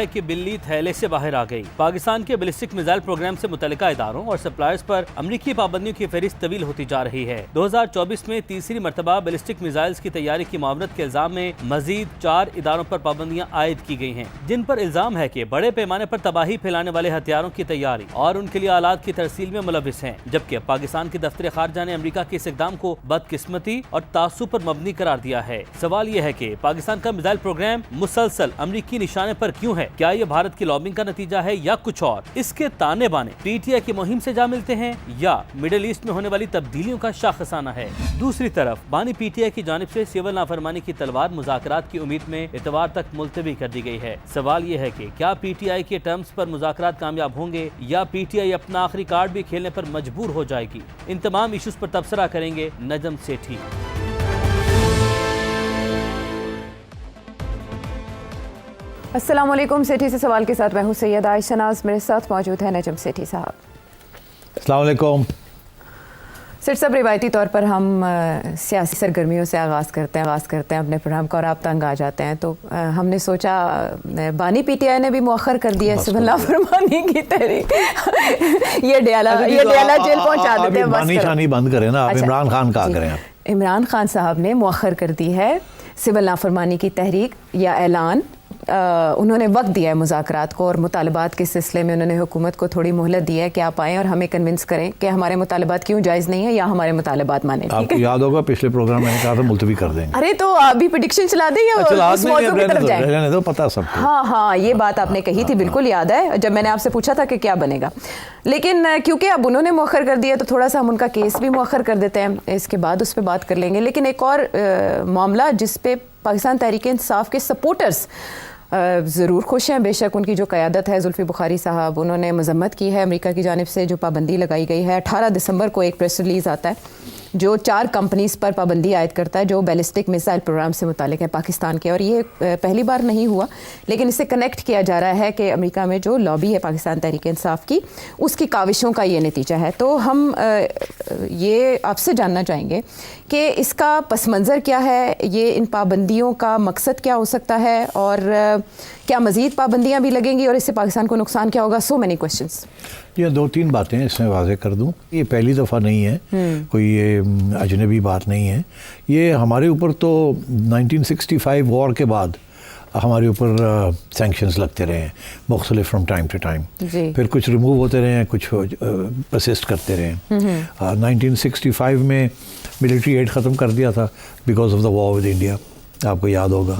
कि बिल्ली थैले से बाहर आ गई। पाकिस्तान के बैलिस्टिक मिसाइल प्रोग्राम से मुतल्लिका इदारों और सप्लायर्स पर अमरीकी पाबंदियों की फहरिस्त तवील होती जा रही है। 2024 में तीसरी मरतबा बैलिस्टिक मिसाइल्स की तैयारी की मामलत के इल्जाम में मजीद 4 इदारों पर पाबंदियां आयद की गई हैं, जिन पर इल्जाम है कि बड़े पैमाने पर तबाही फैलाने वाले हथियारों की तैयारी और उनके लिए आलात की तरसील में मुलविस हैं। जबकि पाकिस्तान के दफ्तर खारजा ने अमरीका के इस इक़दाम को बदकिस्मती और तासुब पर मबनी करार दिया है। सवाल यह है कि पाकिस्तान का मिसाइल प्रोग्राम मुसलसल अमरीकी निशाने पर क्यों है? क्या ये भारत की लॉबिंग का नतीजा है या कुछ और? इसके ताने बाने PTI की मुहिम से जा मिलते हैं या मिडिल ईस्ट में होने वाली तब्दीलियों का शाखसाना है? दूसरी तरफ बानी PTI की जानिब से सिविल नाफरमानी की तलवार मुज़ाकरात की उम्मीद में इतवार तक मुलतवी कर दी गई है। सवाल यह है कि क्या PTI के टर्म्स पर मुज़ाकरात कामयाब होंगे या PTI अपना आखिरी कार्ड भी खेलने पर मजबूर हो जाएगी? इन तमाम इशूज पर तबसरा करेंगे नजम सेठी। अस्सलाम वालेकुम। सेठी से सवाल के साथ मैं हूं सैयदा आयशा नाज, मेरे साथ मौजूद है नजम सेठी साहब। अस्सलाम वालेकुम। सेठ साहब, रिवायती तौर पर हम सियासी सरगर्मियों से आगाज़ करते हैं अपने प्रोग्राम का और आप तंग आ जाते हैं, तो हमने सोचा बानी PTI ने भी मुअख्खर कर दिया सिविल नाफरमानी की तहरीक। ये डयाला जेल पहुंचा देते हैं। बानी शानी बंद करें ना, आप इमरान खान का करें। इमरान खान साहब ने मुअख्खर कर दी है सिविल नाफरमानी की तहरीक या ऐलान। उन्होंने वक्त दिया है मुज़ाकरात को और मुतालबात के सिलसिले में उन्होंने हुकूमत को थोड़ी मोहलत दी है कि आप आएँ और हमें कन्विंस करें कि हमारे मुतालबात क्यों जायज़ नहीं है या हमारे मुतालबात माने। आपको याद होगा पिछले प्रोग्राम मैंने कहा था मुलतवी कर देंगे। अरे तो अभी प्रेडिक्शन चला दें या उस मौजू की तरफ जाएं? तो पता सबको। हाँ, ये बात आपने कही थी, बिल्कुल याद है जब मैंने आपसे पूछा था कि क्या बनेगा। लेकिन क्योंकि अब उन्होंने मुअख्खर कर दिया तो थोड़ा सा हम उनका केस भी मुअख्खर कर देते हैं, इसके बाद उस पर बात कर लेंगे। लेकिन एक और मामला जिस पे पाकिस्तान तहरीक इंसाफ के सपोर्टर्स ज़रूर खुश हैं, बेशक उनकी जो क़यादत है जुल्फ़ी बुखारी साहब, उन्होंने मज़म्मत की है अमेरिका की जानिब से जो पाबंदी लगाई गई है। 18 दिसंबर को एक प्रेस रिलीज़ आता है जो 4 कंपनीज़ पर पाबंदी आयद करता है जो बैलिस्टिक मिसाइल प्रोग्राम से मुतालिक है पाकिस्तान के। और ये पहली बार नहीं हुआ, लेकिन इससे कनेक्ट किया जा रहा है कि अमेरिका में जो लॉबी है पाकिस्तान तहरीक इंसाफ की, उसकी काविशों का ये नतीजा है। तो हम ये आपसे जानना चाहेंगे कि इसका पस मंज़र क्या है, ये इन पाबंदियों का मकसद क्या हो सकता है और क्या मज़ीद पाबंदियाँ भी लगेंगी और इससे पाकिस्तान को नुकसान क्या होगा? So many questions. ये 2-3 बातें इसमें वाज़ेह कर दूं। ये पहली दफ़ा नहीं है, कोई ये अजनबी बात नहीं है। ये हमारे ऊपर तो 1965 वॉर के बाद हमारे ऊपर सैंक्शंस लगते रहे हैं मुख्तलिफ फ्रॉम टाइम टू टाइम, फिर कुछ रिमूव होते रहे हैं, कुछ परसिस्ट करते रहे हैं। 1965 में मिलिट्री एड ख़त्म कर दिया था because of the war with India, आपको याद होगा।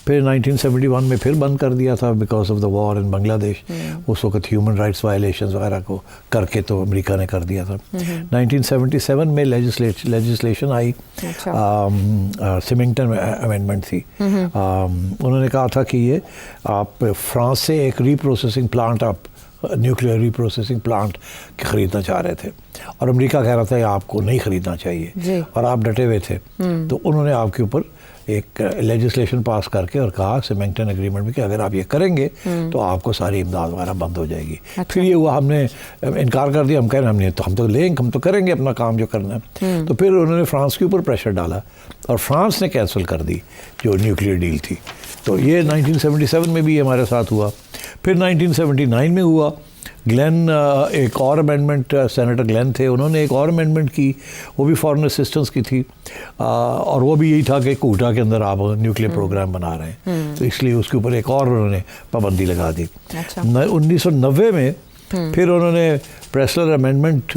फिर 1971 में फिर बंद कर दिया था because of the war in Bangladesh. उस वक्त ह्यूमन राइट्स वायलेशंस वगैरह को करके तो अमेरिका ने कर दिया था। 1977 में लेजिस्लेशन आई, सिमिंगटन अमेंडमेंट थी। उन्होंने कहा था कि ये आप फ्रांस से एक रीप्रोसेसिंग प्लांट, आप न्यूक्लियर रीप्रोसेसिंग प्लांट ख़रीदना चाह रहे थे और अमेरिका कह रहा था आपको नहीं ख़रीदना चाहिए और आप डटे हुए थे। तो उन्होंने आपके ऊपर एक लेजिस्लेशन पास करके और कहा सिमिंगटन एग्रीमेंट में कि अगर आप ये करेंगे तो आपको सारी इमदाद वगैरह बंद हो जाएगी। फिर ये हुआ, हमने इनकार कर दिया, हम कह रहे हैं हम तो लेंगे, हम तो करेंगे अपना काम जो करना है। तो फिर उन्होंने फ्रांस के ऊपर प्रेशर डाला और फ्रांस ने कैंसिल कर दी जो न्यूक्लियर डील थी। तो ये 1977 में भी हमारे साथ हुआ। फिर 1979 में हुआ। ग्लेन एक और अमेंडमेंट, सेनेटर ग्लेन थे, उन्होंने एक और अमेंडमेंट की, वो भी फॉरेन असिस्टेंस की थी और वो भी यही था कि कोटा के अंदर आप न्यूक्लियर प्रोग्राम बना रहे हैं, तो इसलिए उसके ऊपर एक और उन्होंने पाबंदी लगा दी। 1990 में फिर उन्होंने प्रेसलर अमेंडमेंट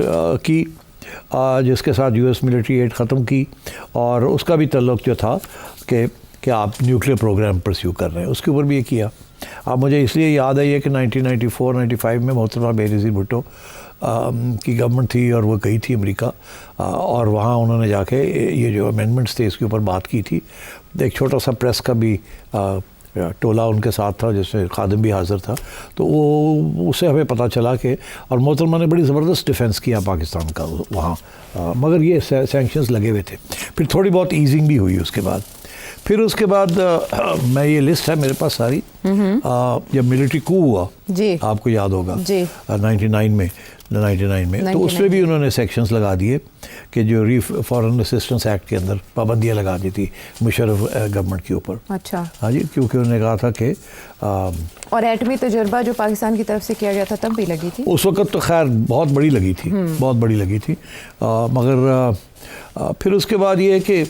की जिसके साथ US मिलिट्री एड ख़त्म की और उसका भी तल्लुक़ जो था कि आप न्यूक्लियर प्रोग्राम परस्यू कर रहे हैं, उसके ऊपर भी ये किया। अब मुझे इसलिए याद है ये कि 1994-95 में मोहतरमा बेनज़ीर भुट्टो की गवर्नमेंट थी और वो गई थी अमेरिका और वहाँ उन्होंने जाके ये जो अमेंडमेंट्स थे इसके ऊपर बात की थी। एक छोटा सा प्रेस का भी टोला उनके साथ था जिसमें खादिम भी हाज़िर था, तो वो उससे हमें पता चला कि और मोहतरमा ने बड़ी ज़बरदस्त डिफेंस किया पाकिस्तान का वहाँ, मगर ये सैंक्शंस लगे हुए थे। फिर थोड़ी बहुत ईजिंग भी हुई उसके बाद। फिर उसके बाद मैं ये लिस्ट है मेरे पास सारी, जब मिलिट्री कू हुआ जी, आपको याद होगा जी, 99 में, तो उसमें भी उन्होंने सेक्शंस लगा दिए कि जो फॉरेन असिस्टेंस एक्ट के अंदर पाबंदियां लगा दी थी मुशर्रफ गवर्नमेंट के ऊपर। अच्छा, हाँ जी, क्योंकि उन्होंने कहा था कि और एटमी तजुर्बा जो पाकिस्तान की तरफ से किया गया था तब भी लगी थी उस वक्त, तो खैर बहुत बड़ी लगी थी, बहुत बड़ी लगी थी, मगर फिर उसके बाद ये है कि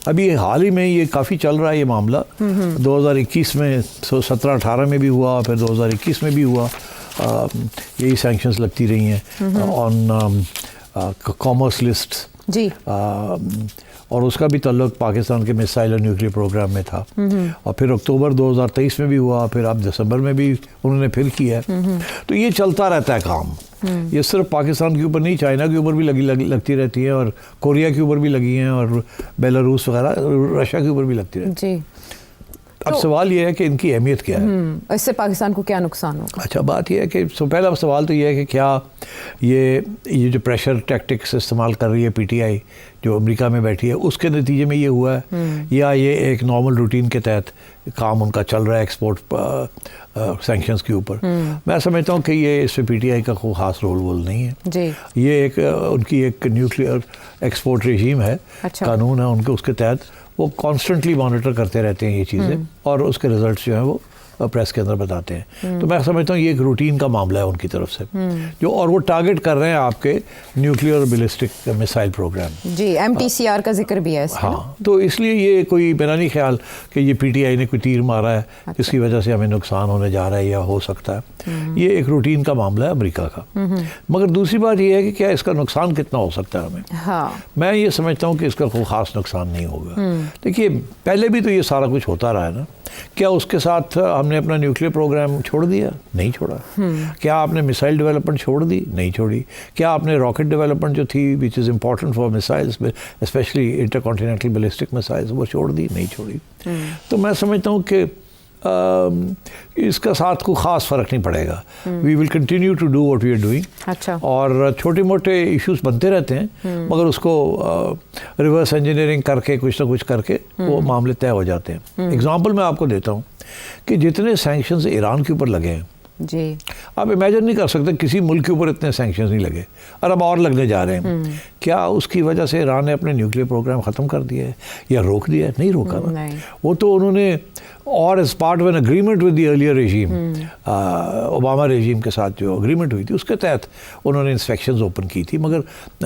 अभी हाल ही में ये काफ़ी चल रहा है ये मामला। 2021 में 17-18 में भी हुआ, फिर 2021 में भी हुआ, यही सैंक्शंस लगती रही हैं ऑन कॉमर्स लिस्ट जी, और उसका भी ताल्लुक पाकिस्तान के मिसाइल और न्यूक्लियर प्रोग्राम में था। और फिर अक्टूबर 2023 में भी हुआ, फिर अब दिसंबर में भी उन्होंने फिर किया है। तो ये चलता रहता है काम, ये सिर्फ पाकिस्तान के ऊपर नहीं, चाइना के ऊपर भी लगती रहती है, और कोरिया के ऊपर भी लगी हैं, और बेलारूस वगैरह, रशिया के ऊपर भी लगती रहती है। अब सवाल ये है कि इनकी अहमियत क्या है, इससे पाकिस्तान को क्या नुकसान होगा? अच्छा, बात यह है कि पहला सवाल तो ये है कि क्या ये जो प्रेशर टैक्टिक्स इस्तेमाल कर रही है पीटीआई जो अमेरिका में बैठी है, उसके नतीजे में ये हुआ है, या ये एक नॉर्मल रूटीन के तहत काम उनका चल रहा है एक्सपोर्ट सैंक्शंस के ऊपर? मैं समझता हूँ कि ये इसमें पीटीआई का कोई ख़ास रोल नहीं है जी। ये एक उनकी एक न्यूक्लियर एक्सपोर्ट रेजीम है, अच्छा। कानून है उनके, उसके तहत वो कॉन्स्टेंटली मॉनिटर करते रहते हैं ये चीज़ें, और उसके रिजल्ट्स जो हैं वो प्रेस के अंदर बताते हैं। तो मैं समझता हूँ ये एक रूटीन का मामला है उनकी तरफ से जो, और वो टारगेट कर रहे हैं आपके न्यूक्लियर और बैलिस्टिक मिसाइल प्रोग्राम जी, एमटीसीआर का जिक्र भी है इसमें। हाँ, तो इसलिए ये कोई मेरा नहीं ख्याल कि ये पीटीआई ने कोई तीर मारा है, अच्छा। जिसकी वजह से हमें नुकसान होने जा रहा है या हो सकता है। ये एक रूटीन का मामला है अमेरिका का। मगर दूसरी बात ये है कि क्या इसका नुकसान कितना हो सकता है हमें? हाँ, मैं ये समझता हूँ कि इसका कोई ख़ास नुकसान नहीं होगा। देखिए, पहले भी तो ये सारा कुछ होता रहा है ना। क्या उसके साथ हमने अपना न्यूक्लियर प्रोग्राम छोड़ दिया? नहीं छोड़ा। क्या आपने मिसाइल डेवलपमेंट छोड़ दी? नहीं छोड़ी। क्या आपने रॉकेट डेवलपमेंट जो थी which is important for missiles, specially intercontinental ballistic missiles, वो छोड़ दी? नहीं छोड़ी। तो मैं समझता हूँ कि इसका साथ कोई ख़ास फ़र्क नहीं पड़ेगा। We will continue to do what we are doing. अच्छा। और छोटे मोटे इश्यूज बनते रहते हैं, मगर उसको रिवर्स इंजीनियरिंग करके कुछ ना कुछ करके वो मामले तय हो जाते हैं। एग्जांपल मैं आपको देता हूँ कि जितने सैंक्शंस ईरान के ऊपर लगे हैं जी, आप इमेजिन नहीं कर सकते किसी मुल्क के ऊपर इतने सैंक्शंस नहीं लगे, और अब और लगने जा रहे हैं। क्या उसकी वजह से ईरान ने अपने न्यूक्लियर प्रोग्राम ख़त्म कर दिया है या रोक दिया है? नहीं रोका ना। वो तो उन्होंने, और as part of an agreement with the earlier regime, Obama regime के साथ जो अग्रीमेंट हुई थी उसके तहत उन्होंने इंस्पेक्शंस ओपन की थी। मगर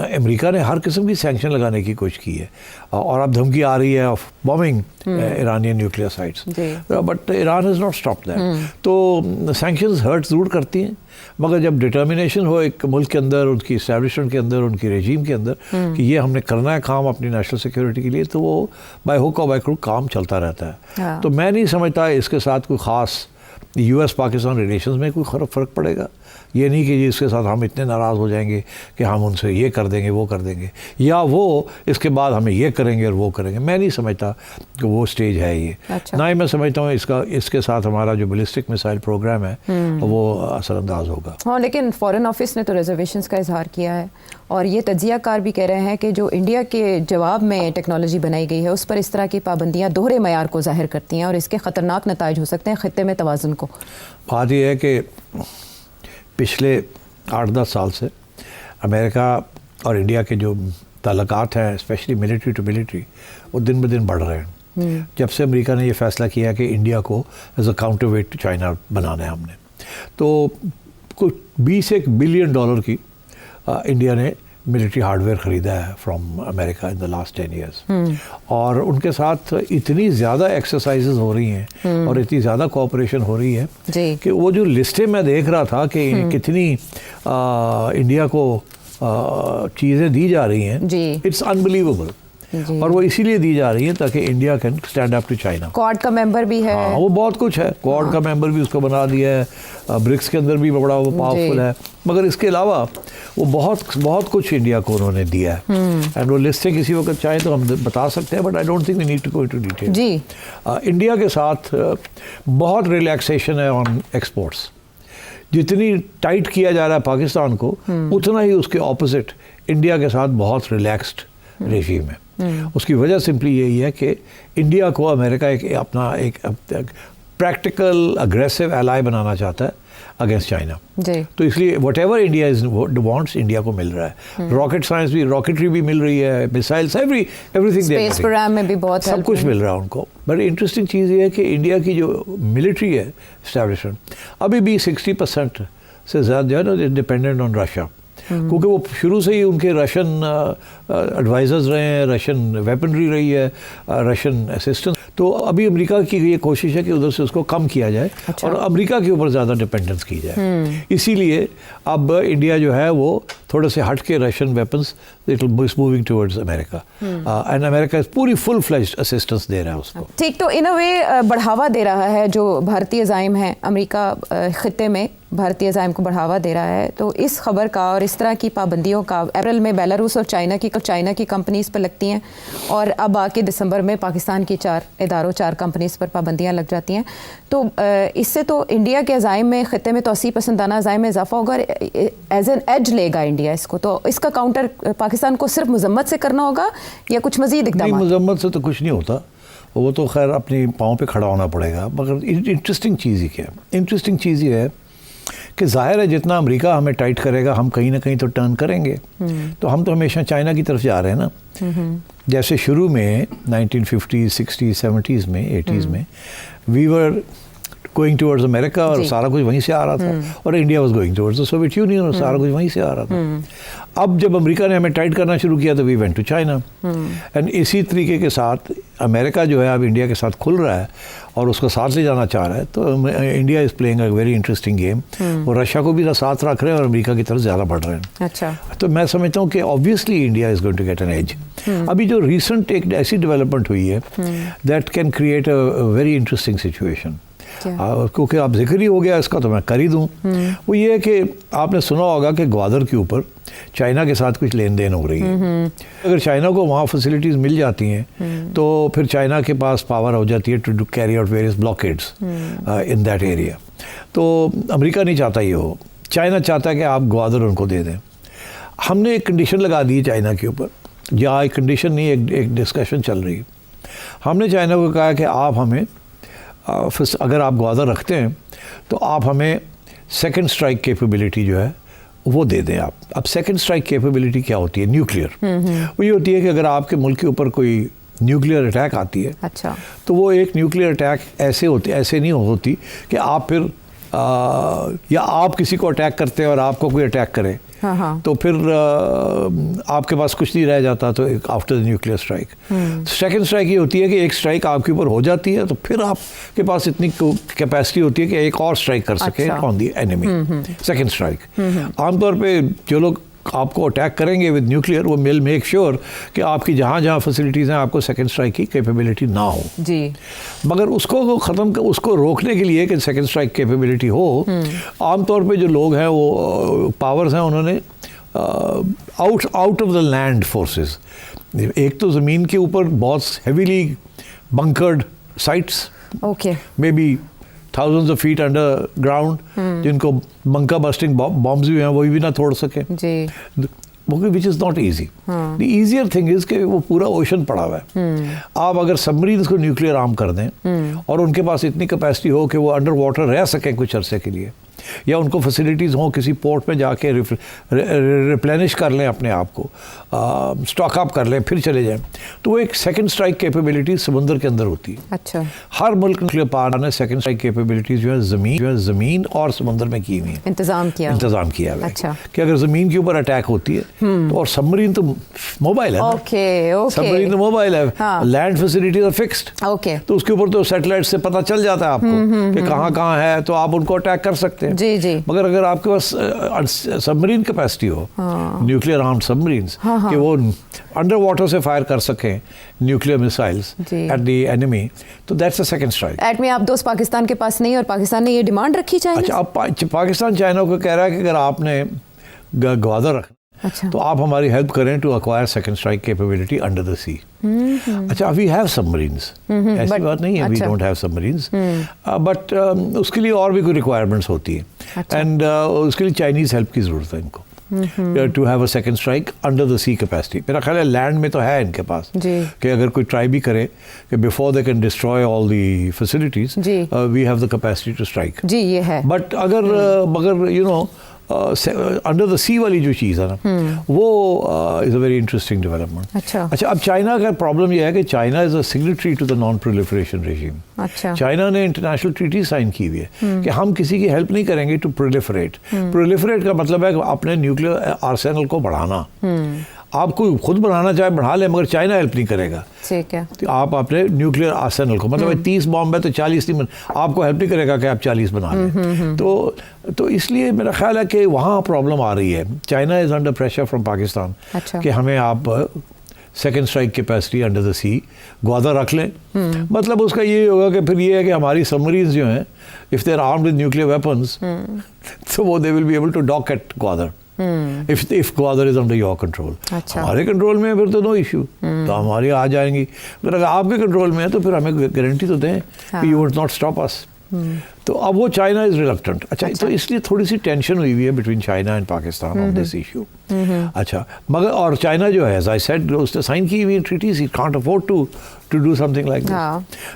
अमेरिका ने हर किस्म की सैंक्शन लगाने की कोशिश की है, और अब धमकी आ रही है of bombing Iranian nuclear sites, but Iran has not stop that. तो सैंक्शंस हर्ट ज़रूर करती हैं, मगर जब डिटर्मिनेशन हो एक मुल्क के अंदर, उनकी इस्टेब्लिशमेंट के अंदर, उनकी रेजीम के अंदर कि ये हमने करना है काम अपनी नेशनल सिक्योरिटी के लिए, तो वो बाय हुक और बाय क्रुक काम चलता रहता है। हाँ। तो मैं नहीं समझता इसके साथ कोई ख़ास यूएस पाकिस्तान रिलेशंस में कोई फ़र्क पड़ेगा। ये नहीं कि इसके साथ हम इतने नाराज़ हो जाएंगे कि हम उनसे ये कर देंगे वो कर देंगे, या वो इसके बाद हमें ये करेंगे और वो करेंगे। मैं नहीं समझता कि वो स्टेज है ये। अच्छा। ना ही मैं समझता हूँ इसके साथ हमारा जो बैलिस्टिक मिसाइल प्रोग्राम है वो असरअंदाज होगा। हाँ, लेकिन फॉरेन ऑफिस ने तो रिजर्वेशंस का इजहार किया है, और ये तजियाकार भी कह रहे हैं कि जो इंडिया के जवाब में टेक्नोलॉजी बनाई गई है उस पर इस तरह की पाबंदियाँ दोहरे मयार को जाहिर करती हैं और इसके ख़तरनाक नताइज हो सकते हैं खित्ते में तवाज़ुन को। बात यह है कि पिछले 8-10 साल से अमेरिका और इंडिया के जो ताल्लुकात हैं, स्पेशली मिलिट्री टू मिलिट्री, वो दिन ब दिन बढ़ रहे हैं। जब से अमेरिका ने ये फ़ैसला किया कि इंडिया को as a counter weight to China बनाना है हमने, तो कुछ 21 बिलियन डॉलर की इंडिया ने मिलिट्री हार्डवेयर ख़रीदा है from America in the last 10 years. और उनके साथ इतनी ज़्यादा एक्सरसाइजेज हो रही हैं और इतनी ज़्यादा कोऑपरेशन हो रही है कि वो जो लिस्टें मैं देख रहा था कि कितनी इंडिया को चीज़ें दी जा रही हैं, इट्स अनबिलीवेबल। और वो इसीलिए दी जा रही है ताकि India can stand up to China. Quad का मेंबर भी है। हाँ, वो बहुत कुछ है। क्वाड का मेंबर भी उसको बना दिया है, ब्रिक्स के अंदर भी बड़ा वो पावरफुल है। मगर इसके अलावा वो बहुत कुछ इंडिया को उन्होंने दिया है। एंड वो लिस्टें किसी वक्त चाहे तो हम बता सकते हैं, but I don't think we need to go into detail. जी, इंडिया के साथ बहुत रिलैक्सेशन है ऑन एक्सपोर्ट्स। जितनी टाइट किया जा रहा है पाकिस्तान को, उतना ही उसके ऑपोजिट इंडिया के साथ बहुत रिलैक्स्ड रेजीम है। उसकी वजह सिंपली यही है कि इंडिया को अमेरिका एक प्रैक्टिकल अग्रेसिव एलाई बनाना चाहता है अगेंस्ट चाइना। तो इसलिए what ever India is wants, India को मिल रहा है। रॉकेट साइंस भी, रॉकेटरी भी मिल रही है, मिसाइल्स, एवरीथिंग, स्पेस प्रोग्राम में भी बहुत सब कुछ मिल रहा है उनको। बट इंटरेस्टिंग चीज़ ये है कि इंडिया की जो मिलिट्री है इस्टेब्लिशमेंट अभी भी 60% से ज़्यादा जो है ना डिपेंडेंट ऑन रशिया, क्योंकि वो शुरू से ही उनके रशियन एडवाइजर्स रहे हैं, रशियन वेपनरी रही है, रशियन असिस्टेंस। तो अभी अमेरिका की ये कोशिश है कि उधर से उसको कम किया जाए और अमेरिका के ऊपर ज़्यादा डिपेंडेंस की जाए। इसीलिए अब इंडिया जो है वो थोड़े से हट के Russian weapons it is moving towards America, and America पूरी फुल फ्लेज्ड असिस्टेंस दे रहा है उसको। ठीक, तो इन अ वे बढ़ावा दे रहा है जो भारतीय ज़ाइम है अमेरिका खित्ते में, भारतीय ज़ाइम को बढ़ावा दे रहा है। तो इस खबर का और इस तरह की पाबंदियों का अप्रैल में बेलारूस और चाइना की कंपनीज़ पर लगती हैं, और अब आके दिसंबर में पाकिस्तान की 4 कंपनीज़ पर पाबंदियां लग जाती हैं। तो इससे तो इंडिया के अज़ाइम में खित्ते में तोसी पसंदाना अज़ाइम में इजाफा होगा, एज एन एज लेगा इंडिया इसको। तो इसका काउंटर पाकिस्तान को सिर्फ मजम्मत से करना होगा या कुछ मज़ीद इक़दाम? नहीं, मजम्मत से तो कुछ नहीं होता, वो तो खैर अपने पाँव पे खड़ा होना पड़ेगा। मगर इंटरेस्टिंग चीज़ ही क्या है, इंटरेस्टिंग चीज़ ये है कि जाहिर है जितना अमेरिका हमें टाइट करेगा हम कहीं ना कहीं तो टर्न करेंगे। तो हम तो हमेशा चाइना की तरफ जा रहे हैं ना। जैसे शुरू में 1950s, 60s, 70s में, 80s में we were going towards America और सारा कुछ वहीं से आ रहा था, और India was going towards the Soviet Union और सारा कुछ वहीं से आ रहा था। अब जब अमेरिका ने हमें टाइट करना शुरू किया तो we went to China, and इसी तरीके के साथ अमेरिका जो है अब इंडिया के साथ खुल रहा है और उसको साथ ले जाना चाह रहा है। तो India is playing a very interesting game, और रशिया को भी साथ रख रहे हैं और अमेरिका की तरफ ज़्यादा बढ़ रहे हैं। अच्छा, तो मैं समझता हूँ कि obviously India is going to get an edge. अभी जो रिसेंट एक ऐसी डेवलपमेंट हुई है that can create a very interesting situation, क्योंकि आप जिक्र ही हो गया इसका तो मैं कर ही दूँ। वो ये है कि आपने सुना होगा कि ग्वादर के ऊपर चाइना के साथ कुछ लेन देन हो रही है। अगर चाइना को वहाँ फैसिलिटीज़ मिल जाती हैं तो फिर चाइना के पास पावर हो जाती है to carry out various blockades in that area. तो अमेरिका नहीं चाहता ये हो, चाइना चाहता है कि आप ग्वादर उनको दे दें। हमने एक कंडीशन लगा दी है चाइना के ऊपर, या एक कंडीशन नहीं, एक डिस्कशन चल रही है। हमने चाइना को कहा कि आप हमें अगर आप ग्वादर रखते हैं तो आप हमें सेकंड स्ट्राइक कैपेबिलिटी जो है वो दे दें आप। अब सेकंड स्ट्राइक कैपेबिलिटी क्या होती है? न्यूक्लियर। वो ये होती है कि अगर आपके मुल्क के ऊपर कोई न्यूक्लियर अटैक आती है, अच्छा, तो वो एक न्यूक्लियर अटैक ऐसे नहीं होती कि आप फिर या आप किसी को अटैक करते हैं और आपको कोई अटैक करे, तो फिर आपके पास कुछ नहीं रह जाता। तो after the nuclear strike, second strike ये होती है कि एक स्ट्राइक आपके ऊपर हो जाती है तो फिर आपके पास इतनी कैपेसिटी होती है कि एक और स्ट्राइक कर सके on the enemy. Second strike आमतौर पे जो लोग आपको अटैक करेंगे विद न्यूक्लियर, वो विल मेक श्योर कि आपकी जहाँ फैसिलिटीज़ हैं आपको सेकंड स्ट्राइक की कैपेबिलिटी ना हो जी। मगर उसको रोकने के लिए कि सेकंड स्ट्राइक कैपेबिलिटी हो, आमतौर पे जो लोग हैं वो पावर्स हैं, उन्होंने out of the land forces, एक तो ज़मीन के ऊपर बहुत heavily bunkered sites, may be thousands of feet underground, जिनको बंकर बस्टिंग बॉम्ब्स भी हैं वही भी ना तोड़ सके जी, which is not easy. The easier thing is कि वो पूरा ओशन पड़ा हुआ है। आप अगर सबमरीन्स को न्यूक्लियर आर्म कर दें और उनके पास इतनी कैपेसिटी हो कि वो अंडर वाटर रह सकें कुछ अरसे के लिए, या उनको फैसिलिटीज़ हों किसी पोर्ट में जाके रिप्लेनिश कर लें अपने आप को, स्टॉक अप कर लें फिर चले जाएं, तो वो एक सेकंड स्ट्राइक कैपेबिलिटी समुद्र के अंदर होती है। अच्छा, हर मुल्क न्यूक्लियर पावर ने सेकंड स्ट्राइक कैपेबिलिटीज जो है ज़मीन और समुद्र में की हुई है, इंतज़ाम किया है। अच्छा, कि अगर ज़मीन के ऊपर अटैक होती है तो, और सबमरीन तो मोबाइल है, सबमरीन तो मोबाइल है, लैंड फैसिलिटीज आर फिक्स्ड, तो उसके ऊपर तो सैटेलाइट से पता चल जाता है आपको कि कहाँ है, तो आप उनको अटैक कर सकते हैं जी। मगर अगर आपके पास सबमरीन कैपेसिटी हो, न्यूक्लियर आर्म्ड सबमरीन्स, कि वो अंडर वाटर से फायर कर सकें nuclear missiles at the enemy, तो दैट्स अ सेकंड स्ट्राइक। एटमी आप दोस्त पाकिस्तान के पास नहीं, और पाकिस्तान ने ये डिमांड रखी चाहिए। अच्छा, अब पाकिस्तान चाइना को कह रहा है कि अगर आपने ग्वादर रखना, अच्छा, तो आप हमारी हेल्प करें to acquire second strike capability under the sea. अच्छा, वी हैव सबमरीन्स, ऐसी बात नहीं है we don't have submarines, but उसके लिए और भी कोई रिक्वायरमेंट्स होती है, एंड उसके लिए चाइनीज़ हेल्प की ज़रूरत है इनको। To have a second strike under the sea capacity. मेरा ख्याल है लैंड में तो है इनके पास कि अगर कोई ट्राई भी करे कि before they can destroy all the facilities we have the capacity to strike. जी ये है। बट अगर you know under the sea वाली जो चीज़ है ना वो is a very interesting development. अच्छा, अब चाइना का प्रॉब्लम यह है कि China is a signatory to the non proliferation regime. अच्छा, चाइना ने इंटरनेशनल ट्रीटी साइन की हुई है कि हम किसी की हेल्प नहीं करेंगे टू प्रोलिफरेट। प्रोलिफरेट का मतलब है अपने न्यूक्लियर आर्सेनल को बढ़ाना। आप कोई खुद बढ़ाना चाहे बढ़ा ले, मगर चाइना हेल्प नहीं करेगा। ठीक है, तो आप अपने न्यूक्लियर आर्सेनल को, मतलब 30 बॉम्ब है तो 40 नहीं आपको हेल्प नहीं करेगा कि आप 40 बना लें। तो इसलिए मेरा ख्याल है कि वहाँ प्रॉब्लम आ रही है। China is under pressure from Pakistan कि हमें आप second strike capacity under the sea Gwadar रख लें। मतलब उसका ये होगा कि फिर ये है कि हमारी सबमरीन्स जो हैं if they are armed with nuclear weapons तो वो they will be able to dock at Gwadar if Gwadar is under your control। अच्छा। हमारे कंट्रोल में है फिर तो नो इशू, तो हमारी आ जाएंगी। फिर अगर आपके कंट्रोल में है तो फिर हमें गारंटी तो दें कि you will not stop us. तो अब वो चाइना इज रिलक्टेंट। अच्छा, तो इसलिए थोड़ी सी टेंशन हुई है between China and Pakistan on this issue. अच्छा, मगर और चाइना जो है, एज आई सेड, उसने साइन की हुई treaties, he can't afford to do something like this.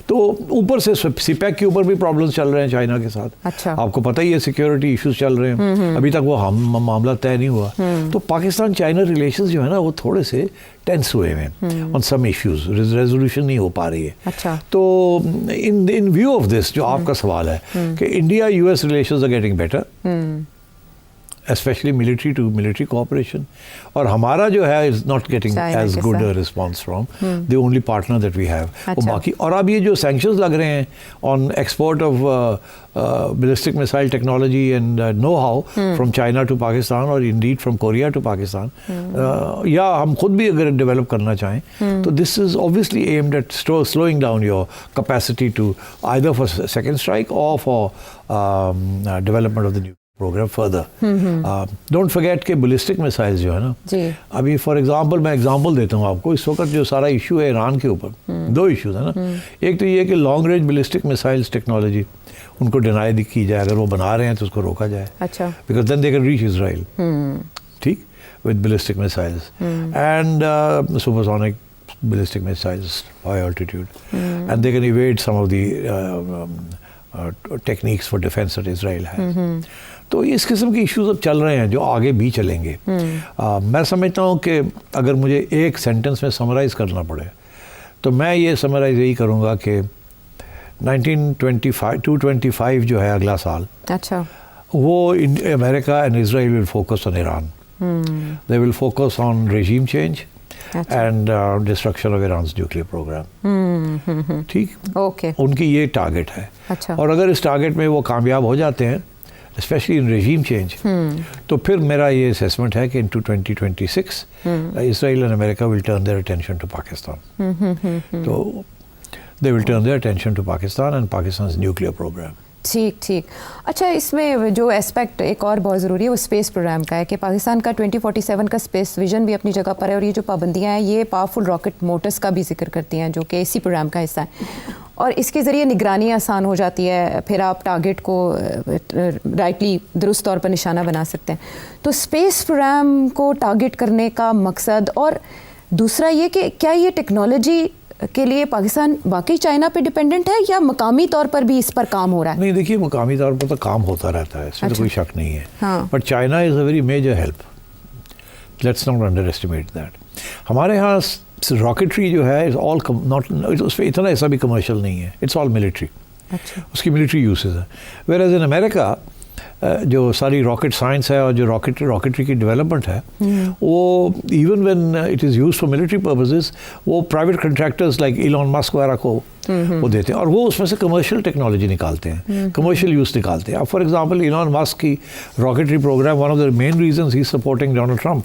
तो ऊपर से सिपेक के ऊपर भी प्रॉब्लम्स चल रहे हैं चाइना के साथ। अच्छा। आपको पता ही है सिक्योरिटी इश्यूज चल रहे हैं, अभी तक वो मामला तय नहीं हुआ। तो पाकिस्तान चाइना रिलेशंस जो है ना वो थोड़े से टेंस हुए हैं ऑन सम इश्यूज, रेजोल्यूशन नहीं हो पा रही है। अच्छा। तो इन व्यू ऑफ दिस जो आपका सवाल है कि India US relations are getting better, especially military to military cooperation, और हमारा जो है is not getting as good a response from the only partner that we have। वो बाकी, और अब ये जो sanctions लग रहे हैं on export of ballistic missile technology and know-how from China to Pakistan or indeed from Korea to Pakistan, या हम खुद भी अगर develop करना चाहें तो this is obviously aimed at slowing down your capacity to either for second strike or for development of the new program further। Don't forget कि ballistic missiles जो है ना जी, अभी फॉर एग्जांपल मैं एग्जांपल देता हूँ आपको। इस वक्त जो सारा इशू है ईरान के ऊपर, दो इश्यूज है ना। एक तो ये कि long range ballistic missiles technology उनको डिनाई की जाए, अगर वो बना रहे हैं तो उसको रोका जाए। अच्छा, because then they can reach Israel, ठीक, with ballistic missiles and supersonic ballistic missiles, high altitude, and they can evade some of the techniques for defense that Israel has। तो इस किस्म के इश्यूज अब चल रहे हैं जो आगे भी चलेंगे। मैं समझता हूँ कि अगर मुझे एक सेंटेंस में समराइज़ करना पड़े तो मैं ये समराइज़ यही करूँगा कि 225 जो है अगला साल, अच्छा, वो America and Israel will focus on Iran. They will focus on regime change and destruction of Iran's nuclear programme. ठीक, ओके, उनकी ये टारगेट है। अच्छा, और अगर इस टारगेट में वो कामयाब हो जाते हैं, स्पेशली इन रेजीम चेंज, तो फिर मेरा ये असेसमेंट है कि in 2026 Israel and America will turn their attention to Pakistan. तो they will turn their attention to Pakistan and Pakistan nuclear programme. ठीक ठीक। अच्छा, इसमें जो एस्पेक्ट एक और बहुत ज़रूरी है वो स्पेस प्रोग्राम का है कि पाकिस्तान का 2047 का स्पेस विजन भी अपनी जगह पर है, और ये जो पाबंदियां हैं ये पावरफुल रॉकेट मोटर्स का भी जिक्र करती हैं जो कि इसी प्रोग्राम का हिस्सा है, और इसके ज़रिए निगरानी आसान हो जाती है, फिर आप टारगेट को राइटली दुरुस्त तौर पर निशाना बना सकते हैं। तो स्पेस प्रोग्राम को टारगेट करने का मकसद, और दूसरा ये कि क्या ये टेक्नोलॉजी के लिए पाकिस्तान वाकई चाइना पे डिपेंडेंट है या मकामी तौर पर भी इस पर काम हो रहा है? नहीं, देखिए मकामी तौर पर तो काम होता रहता है, इसमें तो कोई शक नहीं है। हाँ। But China is a very major help, let's not underestimate that. हमारे यहाँ रॉकेटरी जो है इज ऑल नॉट, उसमें इतना ऐसा भी कमर्शियल नहीं है, इट्स ऑल मिलिट्री। अच्छा, उसकी मिलिट्री यूसेज है। वेयर एज इन अमेरिका जो सारी रॉकेट साइंस है और जो रॉकेटरी की डेवलपमेंट है वो even when it is used for military purposes वो private contractors like Elon Musk वगैरह को वो देते हैं, और वो उसमें से कमर्शियल टेक्नोलॉजी निकालते हैं, कमर्शियल यूज़ निकालते हैं। अब फॉर एग्जांपल इलॉन मस्क की rocketry program, one of the main reasons he supporting Donald Trump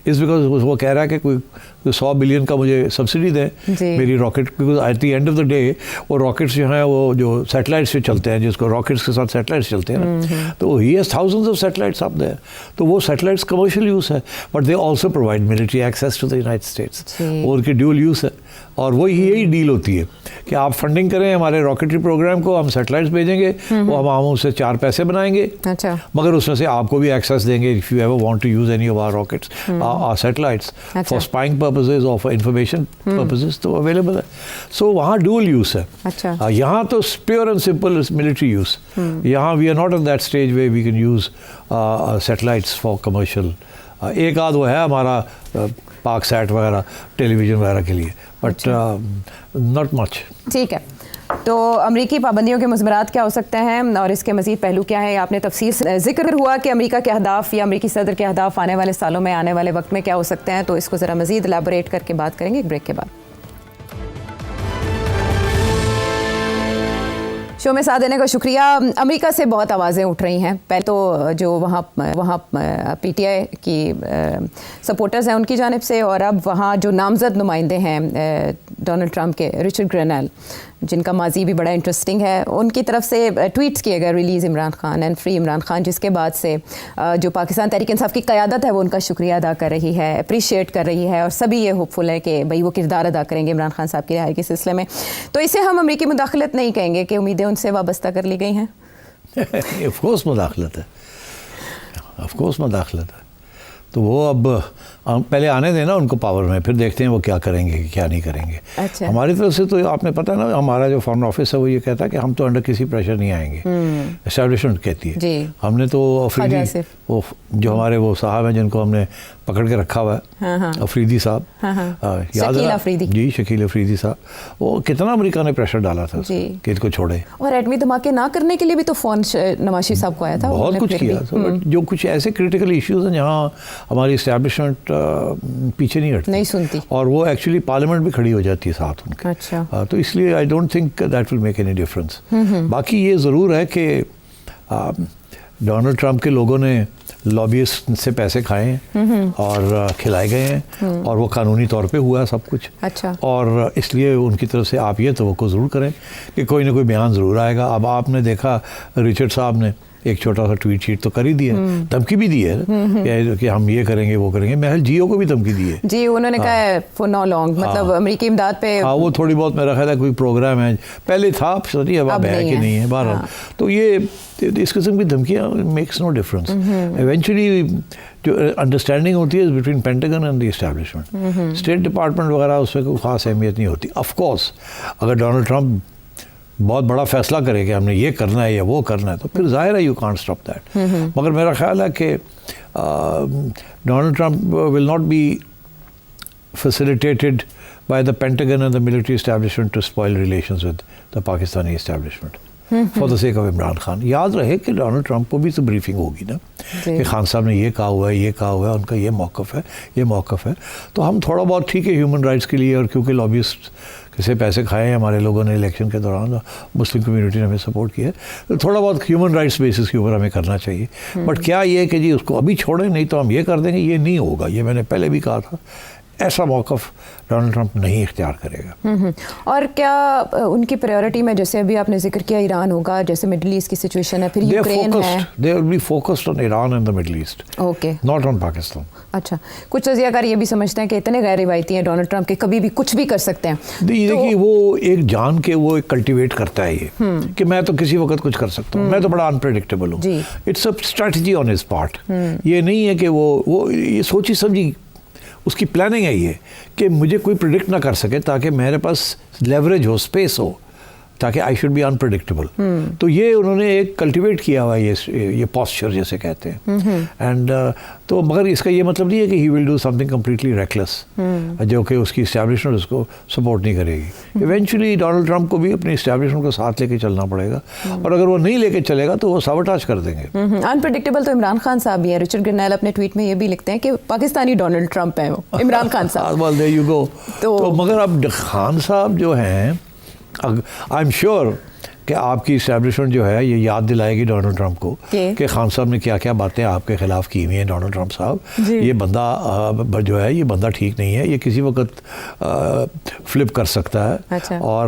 is because वो कह रहा है कि कोई 100 बिलियन का मुझे सब्सिडी दें मेरी rocket, because at the end of the day वो रॉकेट्स जो हैं वो जो सैटेलाइट्स पे चलते हैं, जिसको रॉकेट्स के साथ सैटेलाइट्स चलते हैं ना, तो he has thousands of satellites up there. तो वो सैटेलाइट्स कमर्शियल यूज़ है, but they also provide military access to the United States, और उनकी ड्यूअल यूज़ है। और वो यही डील होती है कि आप फंडिंग करें हमारे रॉकेटरी प्रोग्राम को, हम सैटेलाइट्स भेजेंगे, वो हम उससे 4 पैसे बनाएंगे, अच्छा, मगर उसमें से आपको भी एक्सेस देंगे if you ever want to use any of our rockets, our satellites for spying purposes और फॉर इंफॉर्मेशन पर्पसेस, तो अवेलेबल है। सो वहाँ डुअल यूज़ है। अच्छा, यहाँ तो pure and simple military use. यहाँ we are not in that stage way we can use satellites for commercial. एक आध वो है हमारा पाक सैट वगैरह टेलीविज़न वगैरह के लिए, बट नॉट मच। ठीक है, तो अमरीकी पाबंदियों के मुज़मरात क्या हो सकते हैं और इसके मज़ीद पहलू क्या है, आपने तफसील से जिक्र हुआ कि अमेरिका के अहदाफ या अमरीकी सदर के अहदाफ आने वाले सालों में, आने वाले वक्त में क्या हो सकते हैं, तो इसको ज़रा मज़ीद एलैबोरेट करके बात करेंगे एक ब्रेक के बाद। शो में साथ देने का शुक्रिया। अमेरिका से बहुत आवाज़ें उठ रही हैं, पहले तो जो वहाँ पीटीआई की सपोर्टर्स हैं उनकी जानिब से, और अब वहाँ जो नामज़द नुमाइंदे हैं डोनाल्ड ट्रंप के, रिचर्ड ग्रेनेल, जिनका माजी भी बड़ा इंटरेस्टिंग है, उनकी तरफ से ट्वीट्स किए गए release Imran Khan and free Imran Khan, जिसके बाद से जो पाकिस्तान तहरीक इंसाफ की क़यादत है वो उनका शुक्रिया अदा कर रही है, अप्रिशिएट कर रही है, और सभी ये होपफुल है कि भाई वो किरदार अदा करेंगे इमरान खान साहब की रिहाई के सिलसिले में। तो इसे हम अमरीकी मुदाखलत नहीं कहेंगे कि उम्मीदें उनसे वाबस्ता कर ली गई हैं। ऑफ कोर्स मुदाखलत है, ऑफ कोर्स मुदाखलत है। तो वो अब पहले आने देना उनको पावर में, फिर देखते हैं वो क्या करेंगे क्या नहीं करेंगे। अच्छा। हमारी तरफ से तो आपने पता है ना, हमारा जो फॉरेन ऑफिस है वो ये कहता है कि हम तो अंडर किसी प्रेशर नहीं आएंगे, एस्टैब्लिशमेंट कहती है जी। हमने तो अफरीदी, वो जो हमारे वो साहब हैं जिनको हमने पकड़ के रखा हुआ है, अफरीदी साहब, याद है जी, शकील अफरीदी साहब, वो कितना अमेरिका ने प्रेशर डाला था कि इसको छोड़े, और एटमी धमाके ना करने के लिए भी तो फोन नवाज साहब को आया था, बहुत कुछ किया। जो कुछ ऐसे क्रिटिकल इश्यूज हैं जहाँ हमारी इस्टेब्लिशमेंट पीछे नहीं हटती, नहीं सुनती, और वो एक्चुअली पार्लियामेंट भी खड़ी हो जाती है साथ उनके। अच्छा। तो इसलिए आई don't think that will make any difference. बाकी ये ज़रूर है कि डोनाल्ड ट्रंप के लोगों ने लॉबियस्ट से पैसे खाए हैं और खिलाए गए हैं, और वो कानूनी तौर पे हुआ है सब कुछ। अच्छा। और इसलिए उनकी तरफ से आप ये तो ज़रूर करें कि कोई ना कोई बयान ज़रूर आएगा। अब आपने देखा रिचर्ड साहब ने एक छोटा सा ट्वीट शीट तो कर ही दिया, धमकी भी दी है कि हम ये करेंगे वो करेंगे। महल जियो को भी धमकी दी है जी, उन्होंने कहा है फॉर नो लॉन्ग, मतलब अमेरिकी इमदाद पे। हाँ, वो थोड़ी बहुत मेरा ख्याल है कोई प्रोग्राम है, पहले था सही, अब है कि नहीं है बहरहाल। तो ये इस किस्म की धमकियाँ मेक्स नो डिफरेंस। इवेंचुअली जो अंडरस्टैंडिंग होती है between pentagon and the establishment, state department वगैरह उसमें कोई ख़ास अहमियत नहीं होती। ऑफ कोर्स अगर डोनाल्ड ट्रंप बहुत बड़ा फैसला करे कि हमने ये करना है या वो करना है, तो फिर जाहिर है यू कांट स्टॉप दैट। मगर मेरा ख्याल है कि Donald Trump will not be facilitated by the Pentagon and the military establishment to spoil relations with the Pakistani establishment for the sake of Imran Khan. याद रहे कि डोनाल्ड ट्रंप को भी तो ब्रीफिंग होगी ना कि खान साहब ने ये कहा हुआ है, ये कहा हुआ है, उनका ये मौक़िफ़ है, ये मौक़िफ़ है। तो हम थोड़ा बहुत ठीक है ह्यूमन राइट्स के लिए, और क्योंकि लॉबिस्ट किसे पैसे खाए हैं हमारे लोगों ने इलेक्शन के दौरान, मुस्लिम कम्युनिटी ने हमें सपोर्ट किया है, तो थोड़ा बहुत ह्यूमन राइट्स बेसिस के ऊपर हमें करना चाहिए। बट क्या ये कि जी उसको अभी छोड़ें नहीं तो हम ये कर देंगे, ये नहीं होगा। ये मैंने पहले भी कहा था, ऐसा मौक़िफ़ डोनाल्ड ट्रंप नहीं इख्तियार करेगा। और क्या उनकी प्रायोरिटी में, जैसे अभी आपने जिक्र किया ईरान होगा, जैसे मिडल ईस्ट की सिचुएशन है, फिर यूक्रेन है, दे will be focused on Iran and the middle east, okay, not on Pakistan. अच्छा, कुछ तजियाकार ये भी समझते हैं कि इतने गैर रिवायती हैं डोनाल्ड ट्रंप के, कभी भी कुछ भी कर सकते हैं। देखिए वो एक जान के वो एक कल्टिवेट करता है ये कि मैं तो किसी वक्त कुछ कर सकता हूँ, मैं तो बड़ा अनप्रेडिक्टेबल हूँ। It's a strategy on his part. ये नहीं है कि वो ये सोची समझी उसकी प्लानिंग है ये कि मुझे कोई प्रिडिक्ट ना कर सके, ताकि मेरे पास लेवरेज हो, स्पेस हो, ताकि आई शुड बी अनप्रेडिक्टेबल। तो ये उन्होंने एक कल्टिवेट किया हुआ है, ये पॉस्चर जैसे कहते हैं। एंड तो मगर इसका ये मतलब नहीं है कि he will do something completely reckless, जो कि उसकी इस्टेब्लिशमेंट उसको सपोर्ट नहीं करेगी। इवेंचुअली डोनाल्ड ट्रंप को भी अपनी इस्टेब्लिशमेंट को साथ लेके चलना पड़ेगा, और अगर वो नहीं लेके चलेगा तो वो साबोटाज कर देंगे। अनप्रेडिक्टेबल तो इमरान खान साहब भी हैं। रिचर्ड ग्रेनेल अपने ट्वीट में ये भी लिखते हैं कि पाकिस्तानी डोनाल्ड ट्रंप है वो, इमरान खान साहब। well, there you go. तो मगर अब खान साहब जो हैं, आई एम श्योर कि आपकी इस्टेब्लिशमेंट जो है ये याद दिलाएगी डोनाल्ड ट्रंप को कि खान साहब ने क्या क्या बातें आपके खिलाफ की हुई हैं। डोनाल्ड ट्रंप साहब, ये बंदा जो है ये बंदा ठीक नहीं है, ये किसी वक्त फ्लिप कर सकता है। अच्छा। और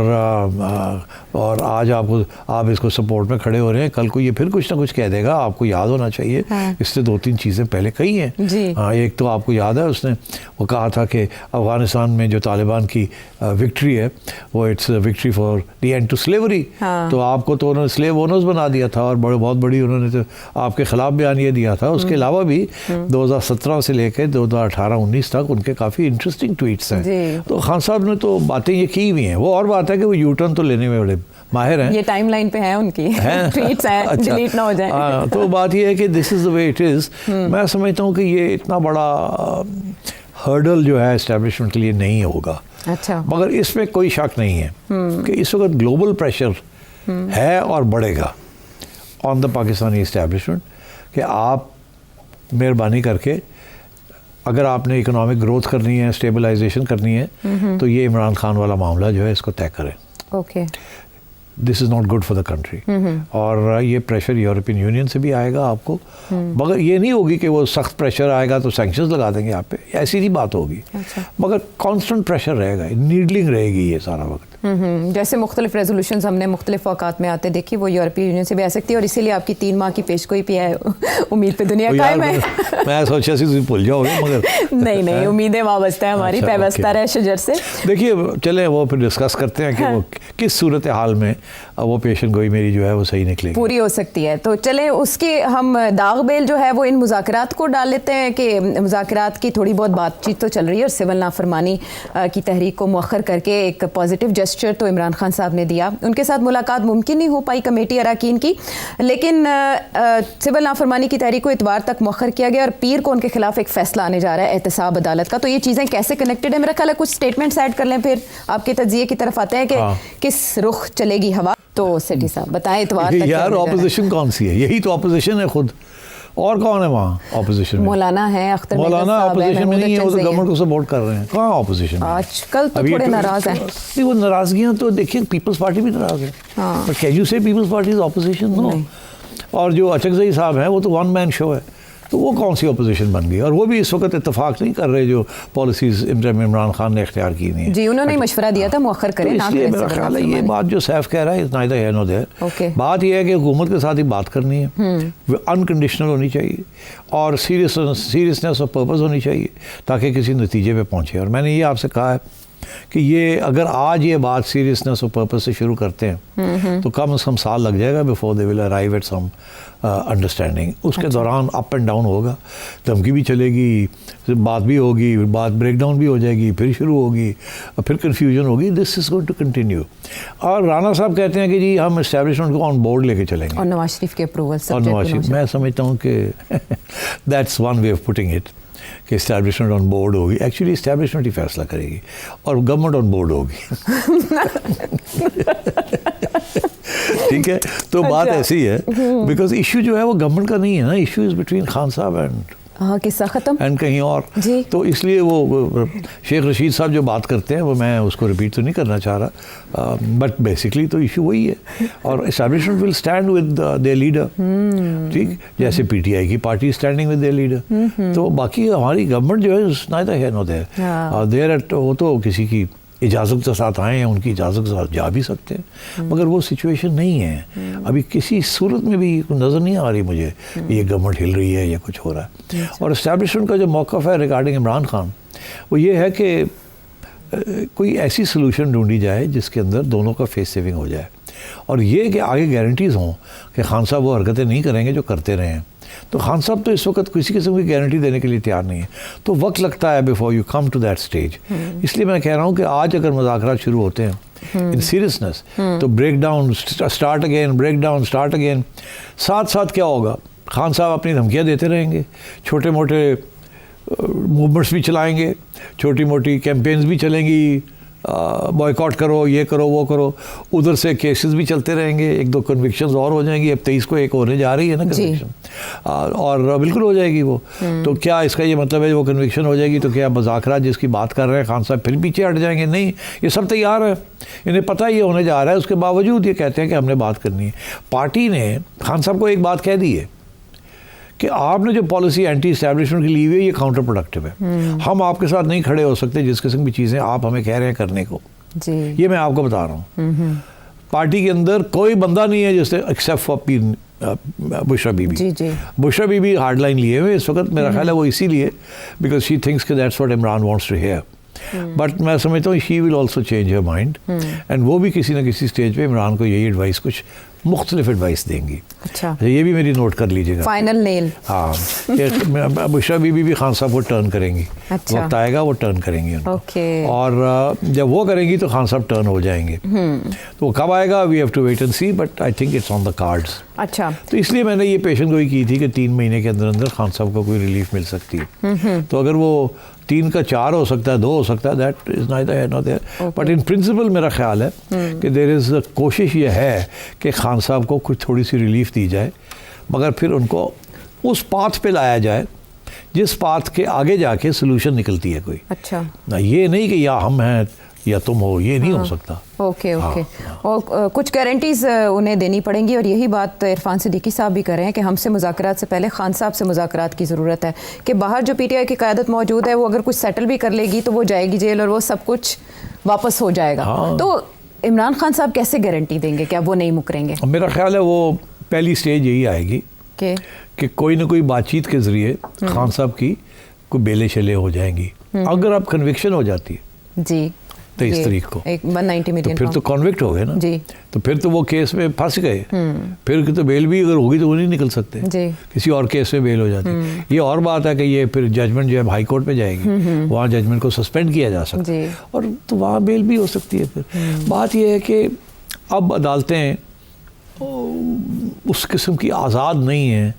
और आज आप इसको सपोर्ट में खड़े हो रहे हैं, कल को ये फिर कुछ ना कुछ कह देगा, आपको याद होना चाहिए। हाँ। इससे 2-3 चीज़ें पहले कही हैं। हाँ, एक तो आपको याद है उसने वो कहा था कि अफ़गानिस्तान में जो तालिबान की विक्ट्री है वो it's victory for the end to slavery. तो आपको तो उन्होंने स्लेव ओनर्स बना दिया था और बहुत बड़ी उन्होंने तो आपके ख़िलाफ़ बयान ये दिया था। उसके अलावा भी 2017 से लेकर 2018-19 तक उनके काफ़ी इंटरेस्टिंग ट्वीट्स हैं। तो खान साहब ने तो बातें ये की हुई हैं। वो और बात है कि वो यू टर्न तो लेने में बड़े माहिर हैं। ये टाइमलाइन पे है उनकी ट्वीट्स हैं, अच्छा, डिलीट ना हो जाए। हाँ, तो बात ये है कि this is the way it is. मैं समझता हूँ कि ये इतना बड़ा हर्डल जो है एस्टेब्लिशमेंट के लिए नहीं होगा। अच्छा, मगर इसमें कोई शक नहीं है कि इस वक्त ग्लोबल प्रेशर है और बढ़ेगा ऑन द पाकिस्तानी एस्टेब्लिशमेंट कि आप मेहरबानी करके अगर आपने इकोनॉमिक ग्रोथ करनी है, स्टेबलाइजेशन करनी है, तो ये इमरान खान वाला मामला जो है इसको तय करें। Okay, this is not good for the country. और ये प्रेशर यूरोपियन यूनियन से भी आएगा आपको, मगर ये नहीं होगी कि वो सख्त प्रेशर आएगा तो सैंक्शंस लगा देंगे आप पे, ऐसी नहीं बात होगी। अच्छा। मगर कांस्टेंट प्रेशर रहेगा, नीडलिंग रहेगी ये सारा वक्त। जैसे मुख्तलिफ रेजोल्यूशंस हमने मुख्तलिफ औकात में आते देखी, वो यूरोपीय यूनियन से भी आ सकती है और इसीलिए आपकी 3 माह की पेशगोई पे है उम्मीद पे दुनिया कायम है। मैं सोचा सी भूल जाओगे मगर नहीं, उम्मीदें वाबस्ता है हमारी, पैबस्ता रहे शजर से। देखिए चले वो फिर डिस्कस करते हैं कि वो किस सूरत हाल में वो पेशन गोई मेरी जो है वो सही निकलेगी, पूरी हो सकती है। तो चले उसके हम दाग बेल जो है वो इन मुज़ाकरात को डाल लेते हैं कि मुज़ाकरात की थोड़ी बहुत बातचीत तो चल रही है और सिविल नाफरमानी की तहरीक को मुअख्खर करके एक पॉजिटिव जेस्चर तो इमरान खान साहब ने दिया। उनके साथ मुलाकात मुमकिन नहीं हो पाई कमेटी अरकान की, लेकिन सिविल नाफरमानी की तहरीक को इतवार तक मुअख्खर किया गया और पीर को उनके खिलाफ एक फैसला आने जा रहा है एहतसाब अदालत का। तो ये चीज़ें कैसे कनेक्टेड है? मेरा ख्याल है कुछ स्टेटमेंट्स ऐड कर लें, फिर आपके तज्जिए की तरफ आते हैं कि किस रुख चलेगी हवा। तो सेठी साहब बताएं इतवार तक यार ऑपोजिशन कौन सी है? यही तो ऑपोजिशन है खुद, और कौन है वहाँ ऑपोजिशन में? मौलाना है, अख्तर मौलाना ऑपोजिशन में नहीं है, वो तो गवर्नमेंट को सपोर्ट कर रहे हैं। कहाँ ऑपोजिशन में? आजकल तो थोड़े नाराज हैं। नहीं, वो नाराजगियाँ तो देखिए पीपल्स पार्टी भी नाराज है, but can you say Peoples party is opposition? No. और जो अचकज़ई साहब हैं वो तो 1 मैन शो है, तो वो कौन सी अपोजिशन बन गई? और वो भी इस वक्त इत्तेफाक नहीं कर रहे जो पॉलिसीज इमरान खान ने इख्तियार की हुई हैं। जी, उन्होंने मशवरा दिया था मुअख्खर करें, तो इसलिए मेरा ख्याल है ये बात जो सैफ कह रहा है इतना इधर है नो देयर। बात ये है कि हुकूमत के साथ ही बात करनी है, अनकंडीशनल होनी चाहिए और सीरियसनेस ऑफ पर्पस होनी चाहिए ताकि किसी नतीजे पे पहुँचे। और मैंने ये आपसे कहा है कि ये अगर आज ये बात सीरियसनेस ऑफ पर्पस से शुरू करते हैं तो कम से कम साल लग जाएगा before they will arrive at some understanding. उसके दौरान अप एंड डाउन होगा, धमकी भी चलेगी, बात भी होगी, बात ब्रेक डाउन भी हो जाएगी, फिर शुरू होगी, फिर कन्फ्यूजन होगी। This is going to continue. और राना साहब कहते हैं कि जी हम एस्टेब्लिशमेंट को ऑन बोर्ड लेके चलेंगे और नवाज शरीफ के अप्रूवल। और नवाज शरीफ, मैं समझता हूँ कि that's one way of putting it कि इस्टेब्लिशमेंट ऑन बोर्ड होगी। एक्चुअली इस्टेब्लिशमेंट ही फैसला करेगी और गवर्नमेंट ऑन बोर्ड होगी। ठीक है, तो बात ऐसी है बिकॉज इशू जो है वो गवर्नमेंट का नहीं है ना, इशू इज़ बिटवीन खान साहब एंड किस्सा ख़त्म एंड कहीं और। तो इसलिए वो शेख रशीद साहब जो बात करते हैं वो मैं उसको रिपीट तो नहीं करना चाह रहा, बट बेसिकली तो इशू वही है। और establishment will stand with their leader, ठीक जैसे पीटीआई की party standing with their leader. तो बाकी हमारी गवर्नमेंट जो है neither here nor there, there at वो तो किसी की इजाज़त के साथ आए हैं, उनकी इजाज़त के साथ जा भी सकते हैं, मगर वो सिचुएशन नहीं है अभी किसी सूरत में भी। नज़र नहीं आ रही मुझे ये गवर्नमेंट हिल रही है या कुछ हो रहा है। और इस्टेब्लिशमेंट का जो मौक़िफ़ है रिगार्डिंग इमरान खान वो ये है कि कोई ऐसी सोल्यूशन ढूंढी जाए जिसके अंदर दोनों का फेस सेविंग हो जाए और ये कि आगे गारंटीज़ हों कि खान साहब वो हरकतें नहीं करेंगे जो करते रहे हैं। तो खान साहब तो इस वक्त किसी किस्म की गारंटी देने के लिए तैयार नहीं है, तो वक्त लगता है before you come to that stage. इसलिए मैं कह रहा हूँ कि आज अगर मुज़ाकरात शुरू होते हैं इन सीरियसनेस तो break down start again, break down start again. साथ साथ क्या होगा, खान साहब अपनी धमकियाँ देते रहेंगे, छोटे मोटे मूवमेंट्स भी चलाएंगे, छोटी मोटी कैंपेन्स भी चलेंगी, बॉयकॉट करो, ये करो, वो करो। उधर से केसेस भी चलते रहेंगे, 1-2 कन्विक्शंस और हो जाएंगी। अब 23 को एक होने जा रही है ना कन्विक्शन, और बिल्कुल हो जाएगी वो। तो क्या इसका ये मतलब है वो कन्विक्शन हो जाएगी तो क्या मुज़ाकरात जिसकी बात कर रहे हैं खान साहब फिर पीछे हट जाएंगे? नहीं, ये सब तैयार है, इन्हें पता ही ये होने जा रहा है, उसके बावजूद ये कहते हैं कि हमने बात करनी है। पार्टी ने खान साहब को एक बात कह दी है कि आपने जो पॉलिसी एंटी एस्टैब्लिशमेंट की ली हुई है ये काउंटर प्रोडक्टिव है, हम आपके साथ नहीं खड़े हो सकते जिस किस्म की चीज़ें आप हमें कह रहे हैं करने को। जी, ये मैं आपको बता रहा हूँ। पार्टी के अंदर कोई बंदा नहीं है जिससे एक्सेप्ट फॉर बुशरा बीबी। जी जी। बुशरा बीबी हार्ड लाइन लिए हुए इस वक्त, मेरा ख्याल है वो इसीलिए बिकॉज शी थिंक्स कि that's what Imran wants to hear. But मैं समझता हूँ she will also change her mind and वो भी किसी न किसी स्टेज पे इमरान को यही एडवाइस, कुछ मुख्तलिफ एडवाइस देंगी। अच्छा, ये भी मेरी नोट कर लीजिएगा। Final nail. हाँ, बुशरा बीबी भी खान साहब को टर्न करेंगी। अच्छा। वक्त आएगा वो टर्न करेंगी उनको। ओके। और जब वो करेंगी तो खान साहब टर्न हो जाएंगे। तो वो कब आएगा, we have to wait and see, but I think it's on the cards. अच्छा, तो इसलिए मैंने ये पेशन गोई की थी कि 3 महीने के अंदर अंदर खान साहब को कोई रिलीफ मिल सकती है। तो अगर वो 3 का 4 हो सकता है, 2 हो सकता है, that is neither here nor there. But in principle मेरा ख्याल है कि देयर इज़ कोशिश ये है कि खान साहब को कुछ थोड़ी सी रिलीफ दी जाए, मगर फिर उनको उस पाथ पे लाया जाए जिस पाथ के आगे जाके सोल्यूशन निकलती है कोई। अच्छा, ना ये नहीं कि या हम हैं या तुम हो, ये नहीं हो सकता। Okay okay. और कुछ गारंटीज उन्हें देनी पड़ेंगी, और यही बात इरफान सिद्दीकी साहब भी कर रहे हैं कि हमसे मुज़ाकरात से पहले खान साहब से मुज़ाकरात की ज़रूरत है, कि बाहर जो पीटीआई की क़यादत मौजूद है वो अगर कुछ सेटल भी कर लेगी तो वो जाएगी जेल और वो सब कुछ वापस हो जाएगा। तो इमरान खान साहब कैसे गारंटी देंगे क्या वो नहीं मुकरेंगे? मेरा ख्याल है वो पहली स्टेज यही आएगी कि कोई ना कोई बातचीत के ज़रिए खान साहब की कोई बेले शले हो जाएंगी। अगर अब कन्विक्शन हो जाती है जी 23 तारीख को, 190 मिलियन, तो फिर तो कॉन्विक्ट हो गए ना जी। तो फिर तो वो केस में फंस गए। फिर तो बेल भी अगर होगी तो वो नहीं निकल सकते जी। किसी और केस में बेल हो जाती। ये और बात है कि ये फिर जजमेंट जो है हाई कोर्ट में जाएगी, वहाँ जजमेंट को सस्पेंड किया जा सकता है और तो वहाँ बेल भी हो सकती है। फिर बात यह है कि अब अदालतें उस किस्म की आज़ाद नहीं है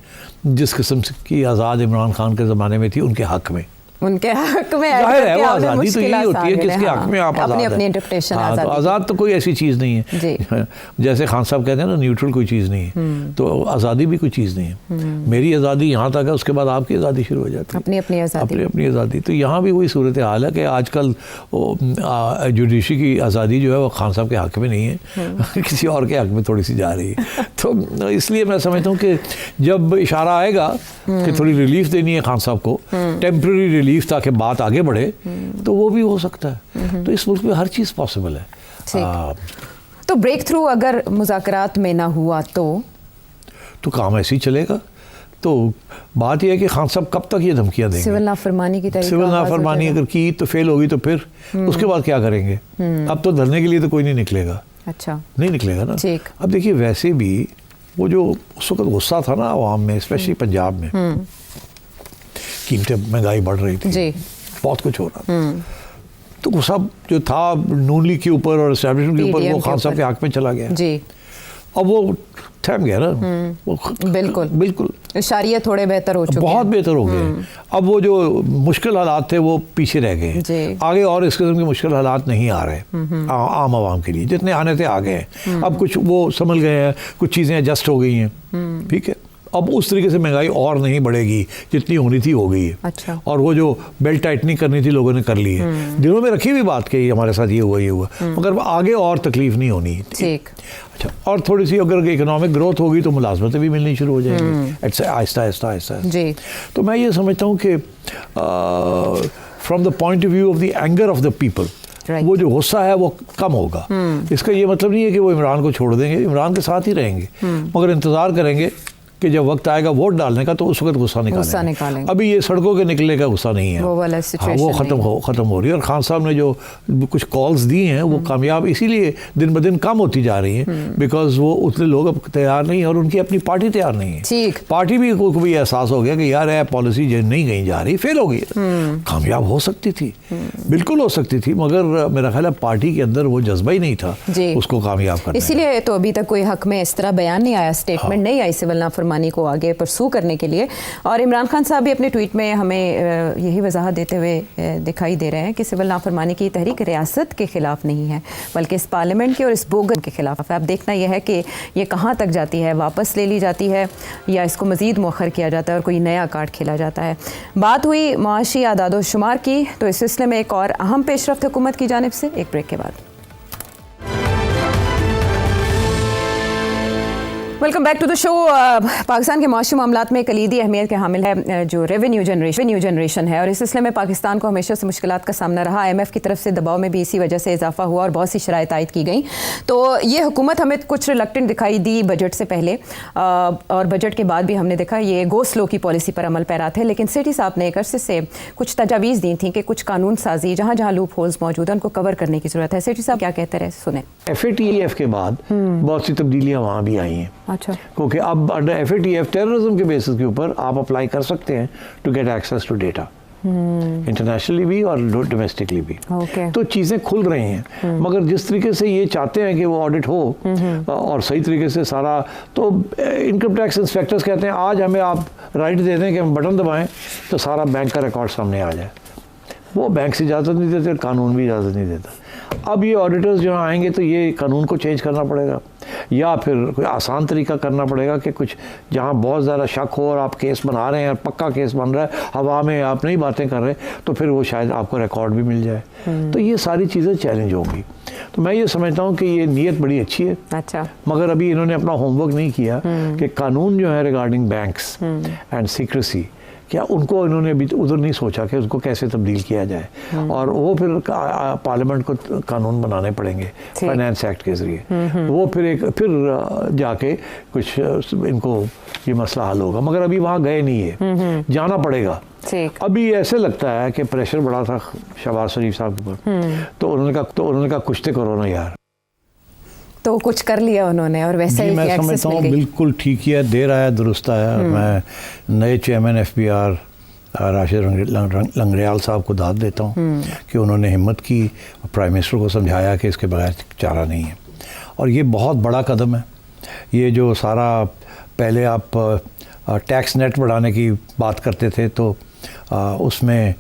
जिस किस्म की आज़ाद इमरान खान के ज़माने में थी उनके हक में। उनके हक में जाहिर है वो आज़ादी तो यही होती है किसके हक में आप अपनी आज़ाद अपनी हैं। इंटरप्रिटेशन हाँ, तो आज़ाद तो कोई ऐसी चीज़ नहीं है जैसे खान साहब कहते हैं ना न्यूट्रल कोई चीज़ नहीं है, तो आज़ादी भी कोई चीज़ नहीं है। मेरी आज़ादी यहाँ तक है, उसके बाद आपकी आज़ादी शुरू हो जाती है, अपनी अपनी आज़ादी, अपनी अपनी आज़ादी। तो यहाँ भी वही सूरत हाल है कि आजकल जुडिशरी की आज़ादी जो है वो खान साहब के हक में नहीं है किसी और के हक में थोड़ी सी जा रही है। तो इसलिए मैं समझता हूँ कि जब इशारा आएगा कि थोड़ी रिलीफ देनी है खान साहब को, टेम्प्रेरी रिलीफ ताकि बात आगे बढ़े, तो वो भी हो सकता है। तो इस मुल्क में हर चीज़ पॉसिबल है। तो ब्रेक थ्रू अगर मुज़ाकरात में ना हुआ तो काम ऐसे ही चलेगा। तो बात यह है कि खान साहब कब तक ये धमकियां देंगे? सिविल नाफरमानी की तरीका, सिविल नाफरमानी अगर की तो फेल होगी तो फिर उसके बाद क्या करेंगे? अब तो धरने के लिए तो कोई नहीं निकलेगा। अच्छा, नहीं निकलेगा ना। अब देखिए वैसे भी वो जो उस वक्त गुस्सा था ना आवाम में, स्पेशली पंजाब में, कीमतें महंगाई बढ़ रही थी, बहुत कुछ हो रहा था, तो गुस्सा जो था नून लीग के ऊपर और एस्टैब्लिशमेंट के ऊपर वो खान साहब के हक में चला गया जी। अब वो थम गया ना, वो बिल्कुल बिल्कुल शरियत थोड़े बेहतर हो चुके, बहुत बेहतर हो गए। अब वो जो मुश्किल हालात थे वो पीछे रह गए, आगे और इस किस्म के मुश्किल हालात नहीं आ रहे आम आवाम के लिए, जितने आने थे आ गए। अब कुछ वो संभल गए हैं, कुछ चीज़ें एडजस्ट हो गई हैं, ठीक है। अब उस तरीके से महंगाई और नहीं बढ़ेगी, जितनी होनी थी हो गई है। अच्छा। और वो जो बेल्ट टाइटनिंग करनी थी लोगों ने कर ली है, दिलों में रखी हुई बात कही हमारे साथ ये हुआ, मगर आगे और तकलीफ नहीं होनी। ठीक। अच्छा, और थोड़ी सी अगर इकोनॉमिक ग्रोथ होगी तो मुलाजमतें भी मिलनी शुरू हो जाएंगी आहिस्ता आहिस्ता आहिस्ता जी। तो मैं ये समझता हूँ कि from the point of view of the anger of the people, वो जो गुस्सा है वो कम होगा। इसका ये मतलब नहीं है कि वो इमरान को छोड़ देंगे, इमरान के साथ ही रहेंगे, मगर इंतज़ार करेंगे कि जब वक्त आएगा वोट डालने का तो उस वक्त गुस्सा निकालेंगे। अभी ये सड़कों के निकलने का गुस्सा नहीं है, वो वाला सिचुएशन वो ख़त्म हो रही है। और खान साहब ने जो कुछ कॉल्स दी हैं वो कामयाब इसीलिए दिन ब दिन कम होती जा रही हैं, बिकॉज वो उतने लोग अब तैयार नहीं है और उनकी अपनी पार्टी तैयार नहीं है। पार्टी भी को भी एहसास हो गया कि यार है पॉलिसी जो नहीं कहीं जा रही, फेल हो गई। कामयाब हो सकती थी, बिल्कुल हो सकती थी, मगर मेरा ख्याल है पार्टी के अंदर वो जज्बा ही नहीं था उसको कामयाब करने। इसीलिए तो अभी तक कोई हक में इस तरह बयान नहीं आया, स्टेटमेंट नहीं आई सिविल नाफरमानी को आगे परसू करने के लिए। और इमरान खान साहब भी अपने ट्वीट में हमें यही वजाहत देते हुए दिखाई दे रहे हैं कि सिविल नाफरमानी की तहरीक रियासत के खिलाफ नहीं है, बल्कि इस पार्लियामेंट के और इस बोगन के खिलाफ है। अब देखना यह है कि ये कहाँ तक जाती है, वापस ले ली जाती है या इसको मज़ीद मौखर किया जाता है और कोई नया कार्ड खेला जाता है। बात हुई मुआशी आदाद शुमार की, तो इस सिलसिले में एक और अहम पेशरफ्त हुकूमत की जानिब से एक ब्रेक के बाद। Welcome back to the show. Pakistan के माशी मामलात में कलीदी अहमियत के हामिल है जो रेवेन्यू जनरेशन है, और इस सिलसिले में पाकिस्तान को हमेशा से मुश्किलात का सामना रहा। IMF की तरफ से दबाव में भी इसी वजह से इजाफा हुआ और बहुत सी शराइत आयद की गई। तो ये हुकूमत हमें कुछ रिलक्टेंट दिखाई दी बजट से पहले, और बजट के बाद भी हमने देखा ये गो स्लो की पॉलिसी पर अमल पैरा थे। लेकिन सेठी साहब ने एक अरसे से कुछ तजावीज़ दी थी कि कुछ कानून साजी जहाँ जहाँ लूप होल्स मौजूद हैं उनको कवर करने की ज़रूरत है। सेठी साहब क्या कहते रहे, सुने। FATF के बाद बहुत सी तब्दीलियाँ वहाँ भी आई हैं। अच्छा। क्योंकि अब अंडर FATF टेररिज्म के बेसिस के ऊपर आप अप्लाई कर सकते हैं to get access to data, internationally भी और डोमेस्टिकली भी। तो चीज़ें खुल रही हैं, मगर जिस तरीके से ये चाहते हैं कि वो ऑडिट हो और सही तरीके से सारा, तो इनकम टैक्स इंस्पेक्टर्स कहते हैं आज हमें आप राइट दे दें कि हम बटन दबाएं तो सारा बैंक का रिकॉर्ड सामने आ जाए। वो बैंक से इजाज़त नहीं देते, कानून भी इजाज़त नहीं देता। अब ये ऑडिटर्स जो आएंगे तो ये कानून को चेंज करना पड़ेगा, या फिर कोई आसान तरीका करना पड़ेगा कि कुछ जहाँ बहुत ज़्यादा शक हो और आप केस बना रहे हैं और पक्का केस बन रहा है, हवा में आप नहीं बातें कर रहे, तो फिर वो शायद आपको रिकॉर्ड भी मिल जाए। तो ये सारी चीज़ें चैलेंज होंगी। तो मैं ये समझता हूँ कि ये नीयत बड़ी अच्छी है। अच्छा। मगर अभी इन्होंने अपना होमवर्क नहीं किया कि कानून जो है रिगार्डिंग बैंक्स एंड सीक्रेसी, क्या उनको इन्होंने अभी उधर नहीं सोचा कि उसको कैसे तब्दील किया जाए, और वो फिर पार्लियामेंट को कानून बनाने पड़ेंगे फाइनेंस एक्ट के ज़रिए। वो फिर जाके कुछ इनको ये मसला हल होगा, मगर अभी वहाँ गए नहीं है, जाना पड़ेगा। अभी ऐसे लगता है कि प्रेशर बड़ा था शहबाज शरीफ साहब के ऊपर, तो उन्होंने कहा कुछ तो करो ना यार, तो कुछ कर लिया उन्होंने और वैसे ही मैं समझता हूँ बिल्कुल ठीक ही है, देर आया दुरुस्त आया। मैं नए चेयरमैन FBR राशिद लंगड़ियाल साहब को दाद देता हूँ कि उन्होंने हिम्मत की, प्राइम मिनिस्टर को समझाया कि इसके बगैर चारा नहीं है, और ये बहुत बड़ा कदम है। ये जो सारा पहले आप टैक्स नेट बढ़ाने की बात करते थे, तो उसमें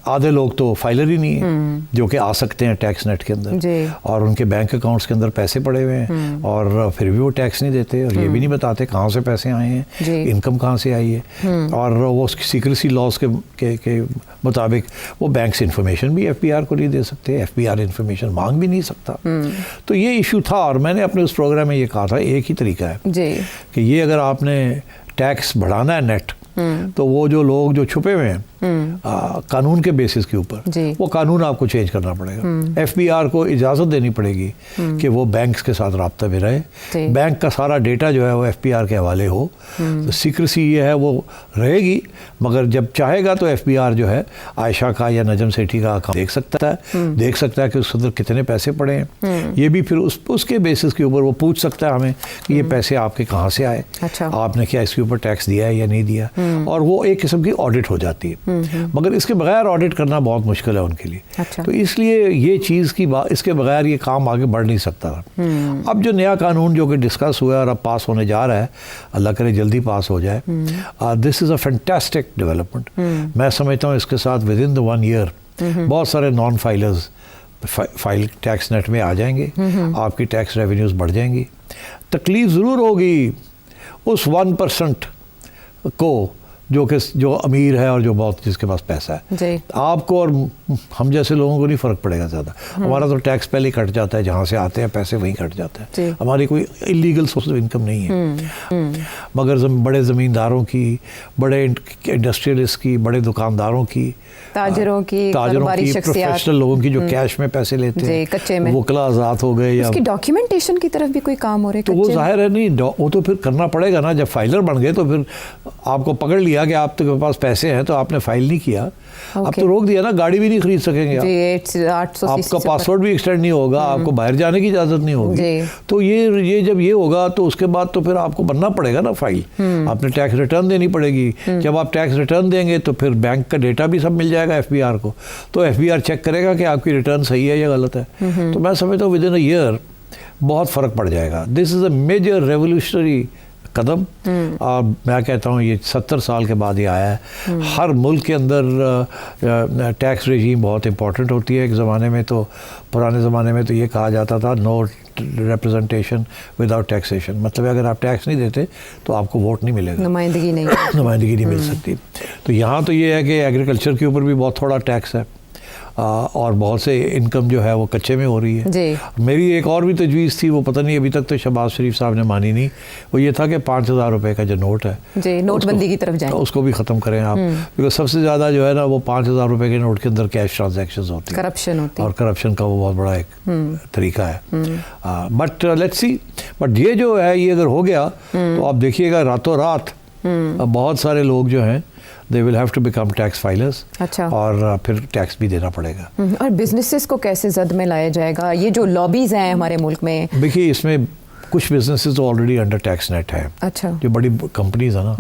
आधे लोग तो फाइलर ही नहीं है जो कि आ सकते हैं टैक्स नेट के अंदर, और उनके बैंक अकाउंट्स के अंदर पैसे पड़े हुए हैं, और फिर भी वो टैक्स नहीं देते, और ये भी नहीं बताते कहाँ से पैसे आए हैं, इनकम कहाँ से आई है, और वो सीक्रेसी लॉज के मुताबिक वो बैंक से इंफॉर्मेशन भी FBR को नहीं दे सकते, FBR इंफॉर्मेशन मांग भी नहीं सकता। तो ये इशू था, और मैंने अपने उस प्रोग्राम में ये कहा था एक ही तरीका है कि ये अगर आपने टैक्स बढ़ाना है नेट, तो वो जो लोग जो छुपे हुए हैं कानून के बेसिस के ऊपर, वो कानून आपको चेंज करना पड़ेगा। FBR को इजाज़त देनी पड़ेगी कि वो बैंक्स के साथ राब्ता में रहे, बैंक का सारा डेटा जो है वो FBR के हवाले हो। तो सीक्रेसी ये है वो रहेगी, मगर जब चाहेगा तो FBR जो है आयशा का या नजम सेठी का अकाउंट देख सकता है कि उसके अंदर कितने पैसे पड़े हैं। ये भी फिर उसके बेसिस के ऊपर वो पूछ सकता है हमें कि ये पैसे आपके कहाँ से आए, आपने क्या इसके ऊपर टैक्स दिया है या नहीं दिया, और वो एक किस्म की ऑडिट हो जाती है। मगर इसके बगैर ऑडिट करना बहुत मुश्किल है उनके लिए। अच्छा। तो इसलिए ये चीज़ की बात, इसके बगैर ये काम आगे बढ़ नहीं सकता। अब जो नया कानून जो कि डिस्कस हुआ है और अब पास होने जा रहा है, अल्लाह करे जल्दी पास हो जाए, this is a fantastic development. मैं समझता हूँ इसके साथ विद इन द 1 ईयर बहुत सारे non filers file tax net में आ जाएंगे, आपकी टैक्स रेवेन्यूज़ बढ़ जाएंगी। तकलीफ ज़रूर होगी उस 1% को जो अमीर है और जो बहुत जिसके पास पैसा है। आपको और हम जैसे लोगों को नहीं फ़र्क पड़ेगा ज़्यादा। हमारा तो टैक्स पहले ही कट जाता है, जहाँ से आते हैं पैसे वहीं कट जाता है, हमारी कोई इलीगल सोर्स ऑफ इनकम नहीं है। मगर बड़े ज़मींदारों की, बड़े इंडस्ट्रियलिस्ट की, बड़े दुकानदारों की, ताजरों की प्रोफेशनल लोगों की जो कैश में पैसे लेते हैं, कच्चे में वकला आज़ाद हो गए, या उसकी डॉक्यूमेंटेशन की तरफ भी कोई काम हो रहा है, तो वो जाहिर है नहीं, वो तो फिर करना पड़ेगा ना। जब फाइलर बन गए तो फिर आपको पकड़ लिया कि आपके पास पैसे हैं तो आपने फाइल नहीं किया, अब तो रोक दिया ना, गाड़ी भी नहीं खरीद सकेंगे आप, आपका पासवर्ड भी एक्सटेंड नहीं होगा, आपको बाहर जाने की इजाज़त नहीं होगी। तो ये जब ये होगा तो उसके बाद तो फिर आपको बनना पड़ेगा ना फाइल, आपने टैक्स रिटर्न देनी पड़ेगी। जब आप टैक्स रिटर्न देंगे तो फिर बैंक का डेटा भी सब मिल जाएगा FBR को, तो FBR चेक करेगा कि आपकी रिटर्न सही है या गलत है। तो मैं समझता हूँ विद इन अ ईयर बहुत फ़र्क पड़ जाएगा। This is a major revolutionary कदम, और मैं कहता हूँ ये 70 साल के बाद ही आया है। हर मुल्क के अंदर टैक्स रेजीम बहुत इंपॉर्टेंट होती है। एक ज़माने में तो, पुराने ज़माने में तो ये कहा जाता था नो रिप्रेजेंटेशन विदाउट टैक्सेशन, मतलब अगर आप टैक्स नहीं देते तो आपको वोट नहीं मिलेगा, नुमाइंदगी नहीं मिल सकती। तो यहाँ तो ये है कि एग्रीकल्चर के ऊपर भी बहुत थोड़ा टैक्स है, और बहुत से इनकम जो है वो कच्चे में हो रही है जी। मेरी एक और भी तजवीज़ थी, वो पता नहीं अभी तक तो शहबाज शरीफ साहब ने मानी नहीं, वो ये था कि 5,000 रुपये का जो नोट है जी, नोटबंदी की तरफ जाए, उसको भी ख़त्म करें आप, बिकॉज सबसे ज़्यादा जो है ना वो 5,000 रुपये के नोट के अंदर कैश ट्रांजैक्शंस होती है, करप्शन होती है, और करप्शन का वो बहुत बड़ा एक तरीका है। बट लेट्स सी, बट ये जो है ये अगर हो गया तो आप देखिएगा रातों रात बहुत सारे लोग जो हैं they will have to become tax filers, अच्छा, और फिर टैक्स भी देना पड़ेगा। और बिजनेसेस को कैसे जद में लाया जाएगा? ये जो लॉबीज हैं हमारे मुल्क में, देखिए इसमें कुछ बिजनेसेस तो ऑलरेडी अंडर टैक्स नेट है, अच्छा, जो बड़ी कंपनीज है ना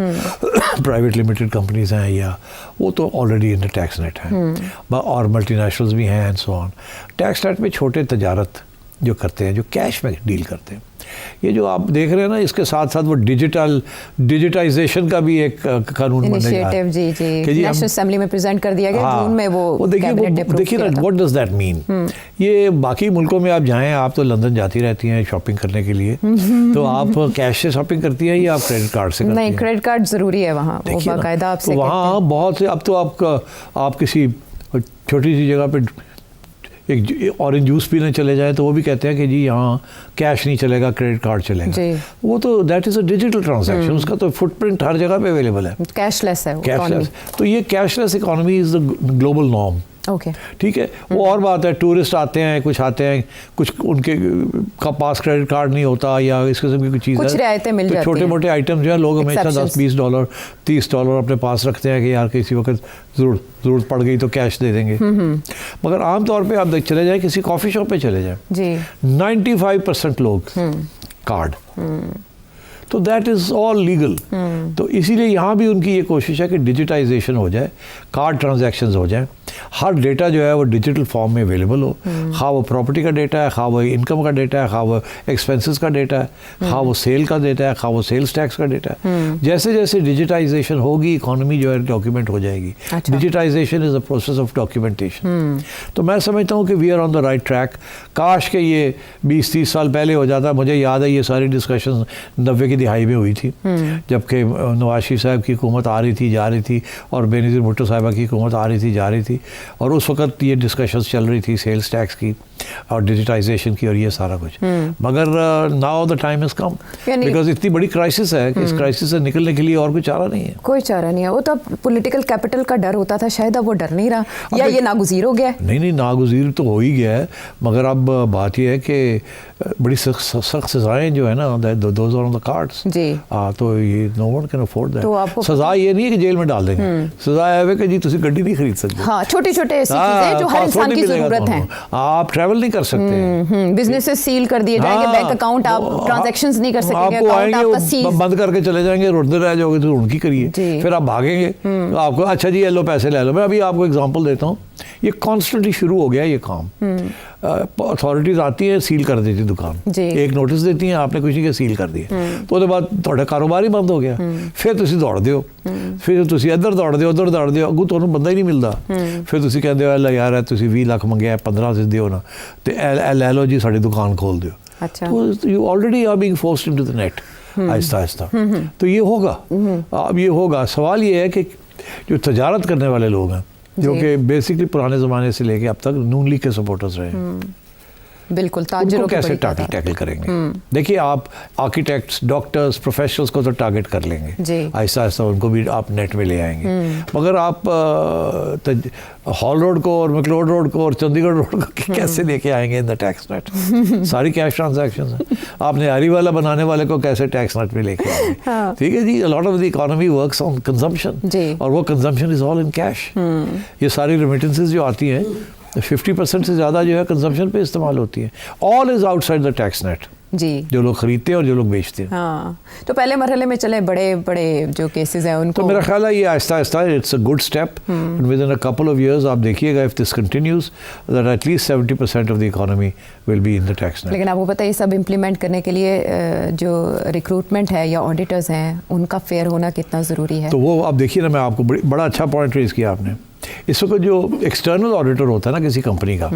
प्राइवेट लिमिटेड कंपनीज हैं या वो तो ऑलरेडी अंडर टैक्स नेट है, और मल्टीनेशनल्स भी हैं and so on. Tax net में छोटे तजारत जो करते हैं, जो कैश में डील करते हैं, ये जो आप देख रहे हैं ना, इसके साथ साथ वो डिजिटाइजेशन का भी एक कानून बनने जा रहा है। जी जी, नेशनल असेंबली में प्रेजेंट कर दिया गया जून में, वो देखिए ना, व्हाट डज दैट मीन? ये बाकी मुल्कों में आप जाएं, आप तो लंदन जाती रहती हैं शॉपिंग करने के लिए, तो आप कैश से शॉपिंग करती हैं या आप क्रेडिट कार्ड से करती हैं? नहीं, क्रेडिट कार्ड जरूरी है वहाँ, वो बाकायदा आपसे वहाँ बहुत से, अब तो आप किसी छोटी सी जगह पे एक ऑरेंज जूस पीने चले जाए तो वो भी कहते हैं कि जी यहाँ कैश नहीं चलेगा, क्रेडिट कार्ड चलेगा। वो तो that is a digital transaction, उसका तो फुटप्रिंट हर जगह पे अवेलेबल है, कैशलेस है, कैशलेस। तो ये cashless economy is the global norm. Okay, ठीक है, वो और बात है, टूरिस्ट आते हैं, कुछ उनके का पास क्रेडिट कार्ड नहीं होता या इस किस्म की कुछ चीज़, कुछ रियायतें मिल जाती हैं, छोटे मोटे आइटम जो है लोग हमेशा $10-20 $30 अपने पास रखते हैं कि यार किसी वक्त ज़रूरत पड़ गई तो कैश दे देंगे। मगर आमतौर पे आप चले जाए किसी कॉफ़ी शॉप पे चले जाए जी, 95% लोग कार्ड, तो दैट इज़ ऑल लीगल। तो इसीलिए यहाँ भी उनकी ये कोशिश है कि डिजिटाइजेशन हो जाए, कार्ड ट्रांजैक्शंस हो जाए, हर डेटा जो है वो डिजिटल फॉर्म में अवेलेबल हो, खा वो प्रॉपर्टी का डेटा है, खा वो इनकम का डेटा है, खा वो एक्सपेंसेस का डेटा है, खा वो सेल का डेटा है, खा वो सेल्स टैक्स का डेटा है। जैसे जैसे डिजिटाइजेशन होगी इकोनॉमी जो है डॉक्यूमेंट हो जाएगी। Digitization is a process of documentation. तो मैं समझता हूँ कि we are on the right track. काश के ये 20-30 साल पहले हो जाता। मुझे याद है ये सारी डिस्कशन 90 की दिहाई में हुई थी, जबकि नवाज शरीफ साहब की हुकूमत आ रही थी, जा रही थी, और बेनज़ीर भुट्टो साहिबा की हुकूमत आ रही थी, जा रही थी, और उस वक्त ये डिस्कशंस चल रही थी सेल्स टैक्स की और डिजिटाइजेशन की और ये सारा कुछ। मगर now the time is come, because इतनी बड़ी क्राइसिस है कि इस क्राइसिस से निकलने के लिए और कोई चारा नहीं है। कोई चारा नहीं है। वो तो पॉलिटिकल कैपिटल का डर होता था, शायद अब वो डर नहीं रहा, या ये नागुज़ीर हो गया? नहीं, नागुज़ीर तो हो ही गया है, मगर अब बात यह है कि बड़ी सख्त सजाएं जो है ना, those are on the cards जी। तो ये no one can afford that. सजा ये नहीं है कि जेल में डाल देंगे, सजा है कि जी तुम गड्डी नहीं खरीद सकते। हाँ, छोटे-छोटे ऐसी चीजें जो हर इंसान की जरूरत है। आप ट्रैवल नहीं कर सकते, बिजनेसेस सील कर दिए जाएंगे, बैंक अकाउंट आप ट्रांजैक्शंस नहीं कर सकेंगे, अकाउंट आपका सील बंद करके चले जाएंगे, रुड़ते रह जाओगे तो उनकी करिए, फिर आप भागेंगे, आपको अच्छा जी लो पैसे ले लो। मैं अभी आपको एग्जांपल देता हूँ, ये कॉन्स्टेंटली शुरू हो गया ये काम। अथॉरिटीज आती है, सील कर देती दुकान, एक नोटिस देती हैं, आपने कुछ नहीं किया, सील कर दिया, तो उसके बाद थोड़ा कारोबार ही बंद हो गया। फिर तुम दौड़ते हो, फिर तुम इधर दौड़ते हो, उधर दौड़ते हो, अगू तुहानू बंदा ही नहीं मिलता। फिर तुम कहते हो अल्लाह यार तुम 20 लाख मंगया, 15 दो ना, तो ले लो जी साड़ी दुकान खोल दो। तो you already are being forced into the net आहिस्ता आहिस्ता। तो ये होगा, अब ये होगा। सवाल ये है कि जो तजारत करने वाले लोग हैं, जो कि बेसिकली पुराने ज़माने से लेके अब तक नून लीग के सपोर्टर्स रहे हैं, बिल्कुल, ताजिरों को कैसे टैकल करेंगे? देखिए, आप आर्किटेक्ट्स, डॉक्टर्स, प्रोफेशनल्स को तो टारगेट कर लेंगे, आहिस्ता आहिस्ता उनको भी आप नेट में ले आएंगे। मगर आप हॉल रोड को और मैक्लोड रोड को और चंडीगढ़ रोड को कैसे लेके आएंगे इन द टैक्स नेट? सारी कैश ट्रांजैक्शंस हैं। आपने हरी वाला बनाने वाले को कैसे टैक्स नेट में लेके आएंगे? ठीक है जी, lot of the economy works on consumption, और वो consumption is all in cash. ये सारी रेमिटेंसेज जो आती हैं 50% से ज़्यादा जो है कंजम्पशन पे इस्तेमाल होती है। All is outside the tax net जी, जो लोग खरीदते हैं और जो लोग बेचते हैं। हाँ, तो पहले मरहले में चले बड़े बड़े जो केसेस हैं उनको, तो मेरा ख्याल है ये Aahista Aahista it's a good step. With in a couple of years आप देखिएगा, if this continues, that at least 70% of the economy will be in the tax net. लेकिन आपको पता है ये सब इम्प्लीमेंट करने के लिए जो रिक्रूटमेंट है या ऑडिटर्स हैं, उनका फेयर होना कितना ज़रूरी है। तो वो आप देखिए ना, मैं आपको बड़ा अच्छा पॉइंट रेज किया आपने। इस वक्त जो एक्सटर्नल ऑडिटर होता है ना किसी कंपनी का,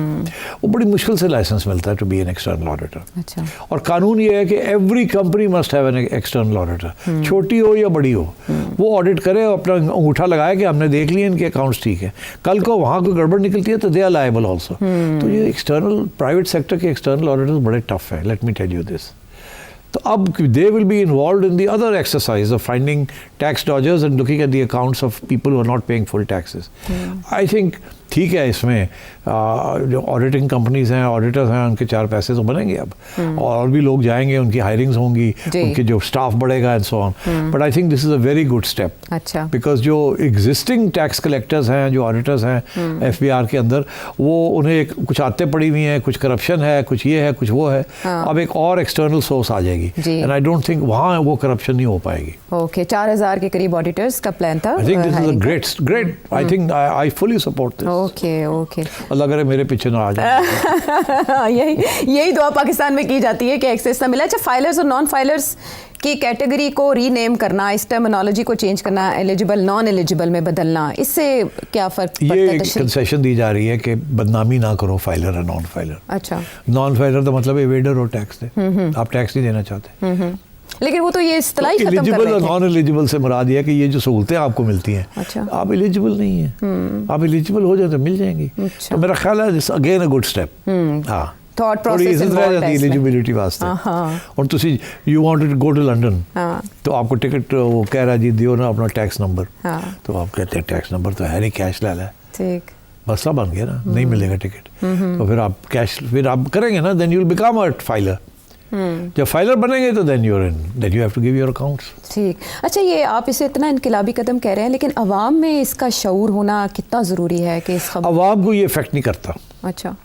वो बड़ी मुश्किल से लाइसेंस मिलता है to be an external auditor. अच्छा। और कानून ये है कि every company must have an external auditor, छोटी हो या बड़ी हो, वो ऑडिट करे, अपना अंगूठा लगाए कि हमने देख लिए इनके अकाउंट्स ठीक है। कल को वहाँ कोई गड़बड़ निकलती है तो दे आर लायबल ऑल्सो। तो ये एक्सटर्नल प्राइवेट सेक्टर के एक्सटर्नल ऑडिटर्स बड़े टफ है, let me tell you this. तो अब they will be involve in the other exercise of finding tax dodgers and looking at the accounts of people who are not paying full taxes. I think ठीक है, इसमें जो auditing companies हैं, auditors हैं, उनके 4 पैसे तो बनेंगे अब, और भी लोग जाएंगे, उनकी हायरिंग्स होंगी, उनके जो स्टाफ बढ़ेगा and so on. But I think this is a very good step. अच्छा। बिकॉज जो एग्जिस्टिंग टैक्स कलेक्टर्स हैं, जो ऑडिटर्स हैं FBR के अंदर, वो उन्हें कुछ आते पड़ी हुई हैं, कुछ करप्शन है, कुछ ये है, कुछ वो है। अब एक और एक्सटर्नल सोर्स आ जाएगी, एंड आई डोंट थिंक वहाँ वो करप्शन नहीं हो पाएगी। ओके, 4000 के करीब ऑडिटर्स का प्लान था। I think this is a great I think I fully support this. Okay okay. अल्लाह करे मेरे पीछे ना आ जाए। यही दुआ पाकिस्तान में की जाती है कि एक्सेस ना मिले। अच्छा, फाइलर्स और नॉन फाइलर्स की कैटेगरी को रीनेम करना, इस टर्मिनोलॉजी को चेंज करना, एलिजिबल नॉन एलिजिबल में बदलना, इससे क्या फ़र्क पड़ता है? ये कंसेशन दी जा रही है कि बदनामी ना करो फाइलर और नॉन फाइलर। अच्छा। नॉन फाइलर तो मतलब एवेडर हो टैक्स दे, आप टैक्स नहीं देना चाहते। लेकिन वो तो ये इस्तिलाही खत्म कर एलिजिबल रहे और थे। नॉन एलिजिबल से मुराद ये है कि ये जो सहूलतें आपको मिलती हैं, अच्छा। आप एलिजिबल नहीं हैं, आप एलिजिबल हो जाए तो मिल जाएंगी। अच्छा। तो मेरा ख्याल है this again a good step. हाँ, थॉट प्रोसेस इन्वॉल्वड है इसमें। एलिजिबिलिटी वास्ते। हाँ। और तुसी you wanted to go to London, हाँ। तो आपको टिकट वो कह रहा जी दियो ना अपना टैक्स नंबर, हाँ। तो आप कहते हैं टैक्स नंबर तो है नहीं, कैश ले ला। ठीक। मसला बन गया ना, नहीं मिलेगा टिकट, तो फिर आप कैश फिर आप करेंगे ना, then you will become a filer. जब फाइलर बनेंगे तो then you have to give your accounts. ठीक। अच्छा, ये आप इसे इतना इनकलाबी कदम कह रहे हैं, लेकिन अवाम में इसका शऊर होना कितना ज़रूरी है कि इस खबर? अवाम को ये इफेक्ट नहीं करता। अच्छा।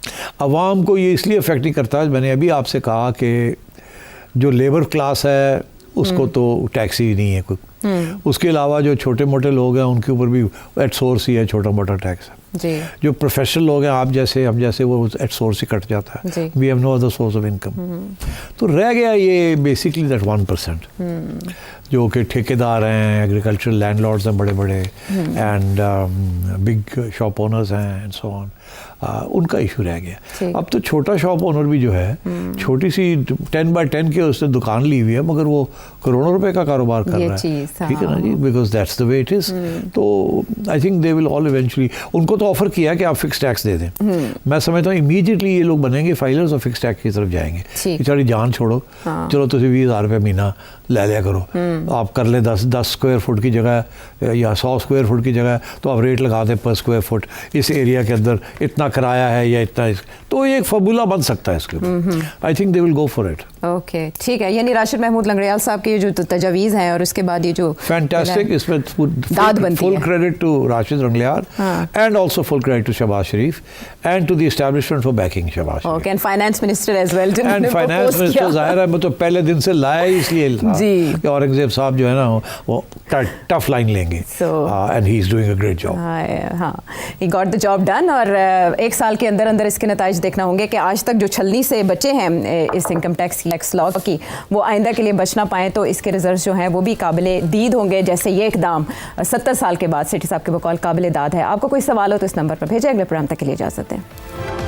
अवाम को ये इसलिए इफेक्ट नहीं करता, मैंने अभी आपसे कहा कि जो लेबर क्लास है उसको तो टैक्स ही नहीं है कोई, उसके अलावा जो छोटे मोटे लोग हैं उनके ऊपर भी एट सोर्स ही है छोटा मोटा टैक्स है जी। जो प्रोफेशनल लोग हैं आप जैसे हम जैसे, वो एट सोर्स ही कट जाता है। We have no other source of income. तो रह गया ये बेसिकली दैट 1% जो कि ठेकेदार हैं, एग्रीकल्चरल लैंडलॉर्ड्स हैं बड़े बड़े, एंड बिग शॉप ओनर्स हैं एंड सो ऑन। उनका इशू रह गया। अब तो छोटा शॉप ओनर भी जो है, छोटी सी 10 by 10 की उसने दुकान ली हुई है, मगर वो करोड़ों रुपए का कारोबार कर रहा है। ठीक है ना जी, because that's the way it is. तो I think they will all eventually, उनको तो ऑफर किया कि आप फिक्स टैक्स दे दें। मैं समझता हूँ इमीडिएटली ये लोग बनेंगे फाइलर्स और फिक्स टैक्स की तरफ जाएंगे। बेचारी जान छोड़ो, चलो तुम 20,000 रुपये महीना ले लिया करो, आप कर ले 10 स्क्वायर फुट की जगह या 100 स्क्वायर फुट की जगह, तो आप रेट लगा दें पर स्क्वायर फुट, इस एरिया के अंदर इतना किराया है या इतना, तो ये एक फॉर्मूला बन सकता है इसके ऊपर। आई think they will go for it. Okay, ठीक है। यानी राशिद महमूद लंगड़ियाल साहब के जो तजावीज़ हैं और उसके बाद ये जो फैंटास्टिक, इसमें full credit to Rashid Langrial and also full credit to Shehbaz Sharif and to the establishment for backing Shehbaz Sharif. Okay, and finance minister as well. And finance minister जाहिर है मैं तो पहले दिन से लाया ही इसलिए जी कि औरंगजेब साहब जो है ना वो टफ लाइन लेंगे, and he is doing a great job. हाँ, he got the job done. और 1 साल के अंदर अंदर इसके नताइज देखना होंगे कि आज तक जो छलनी से बचे हैं इस इनकम टैक्स लॉ की, वो आइंदा के लिए बचना पाएँ तो इसके रिजल्ट जो हैं वो भी काबिले दीद होंगे। जैसे ये इकदाम 70 साल के बाद सिटी साहब के बकौल काबिले दाद है। आपको कोई सवाल हो तो इस नंबर पर भेजें। अगले प्रोग्राम तक के लिए इजाज़त दें।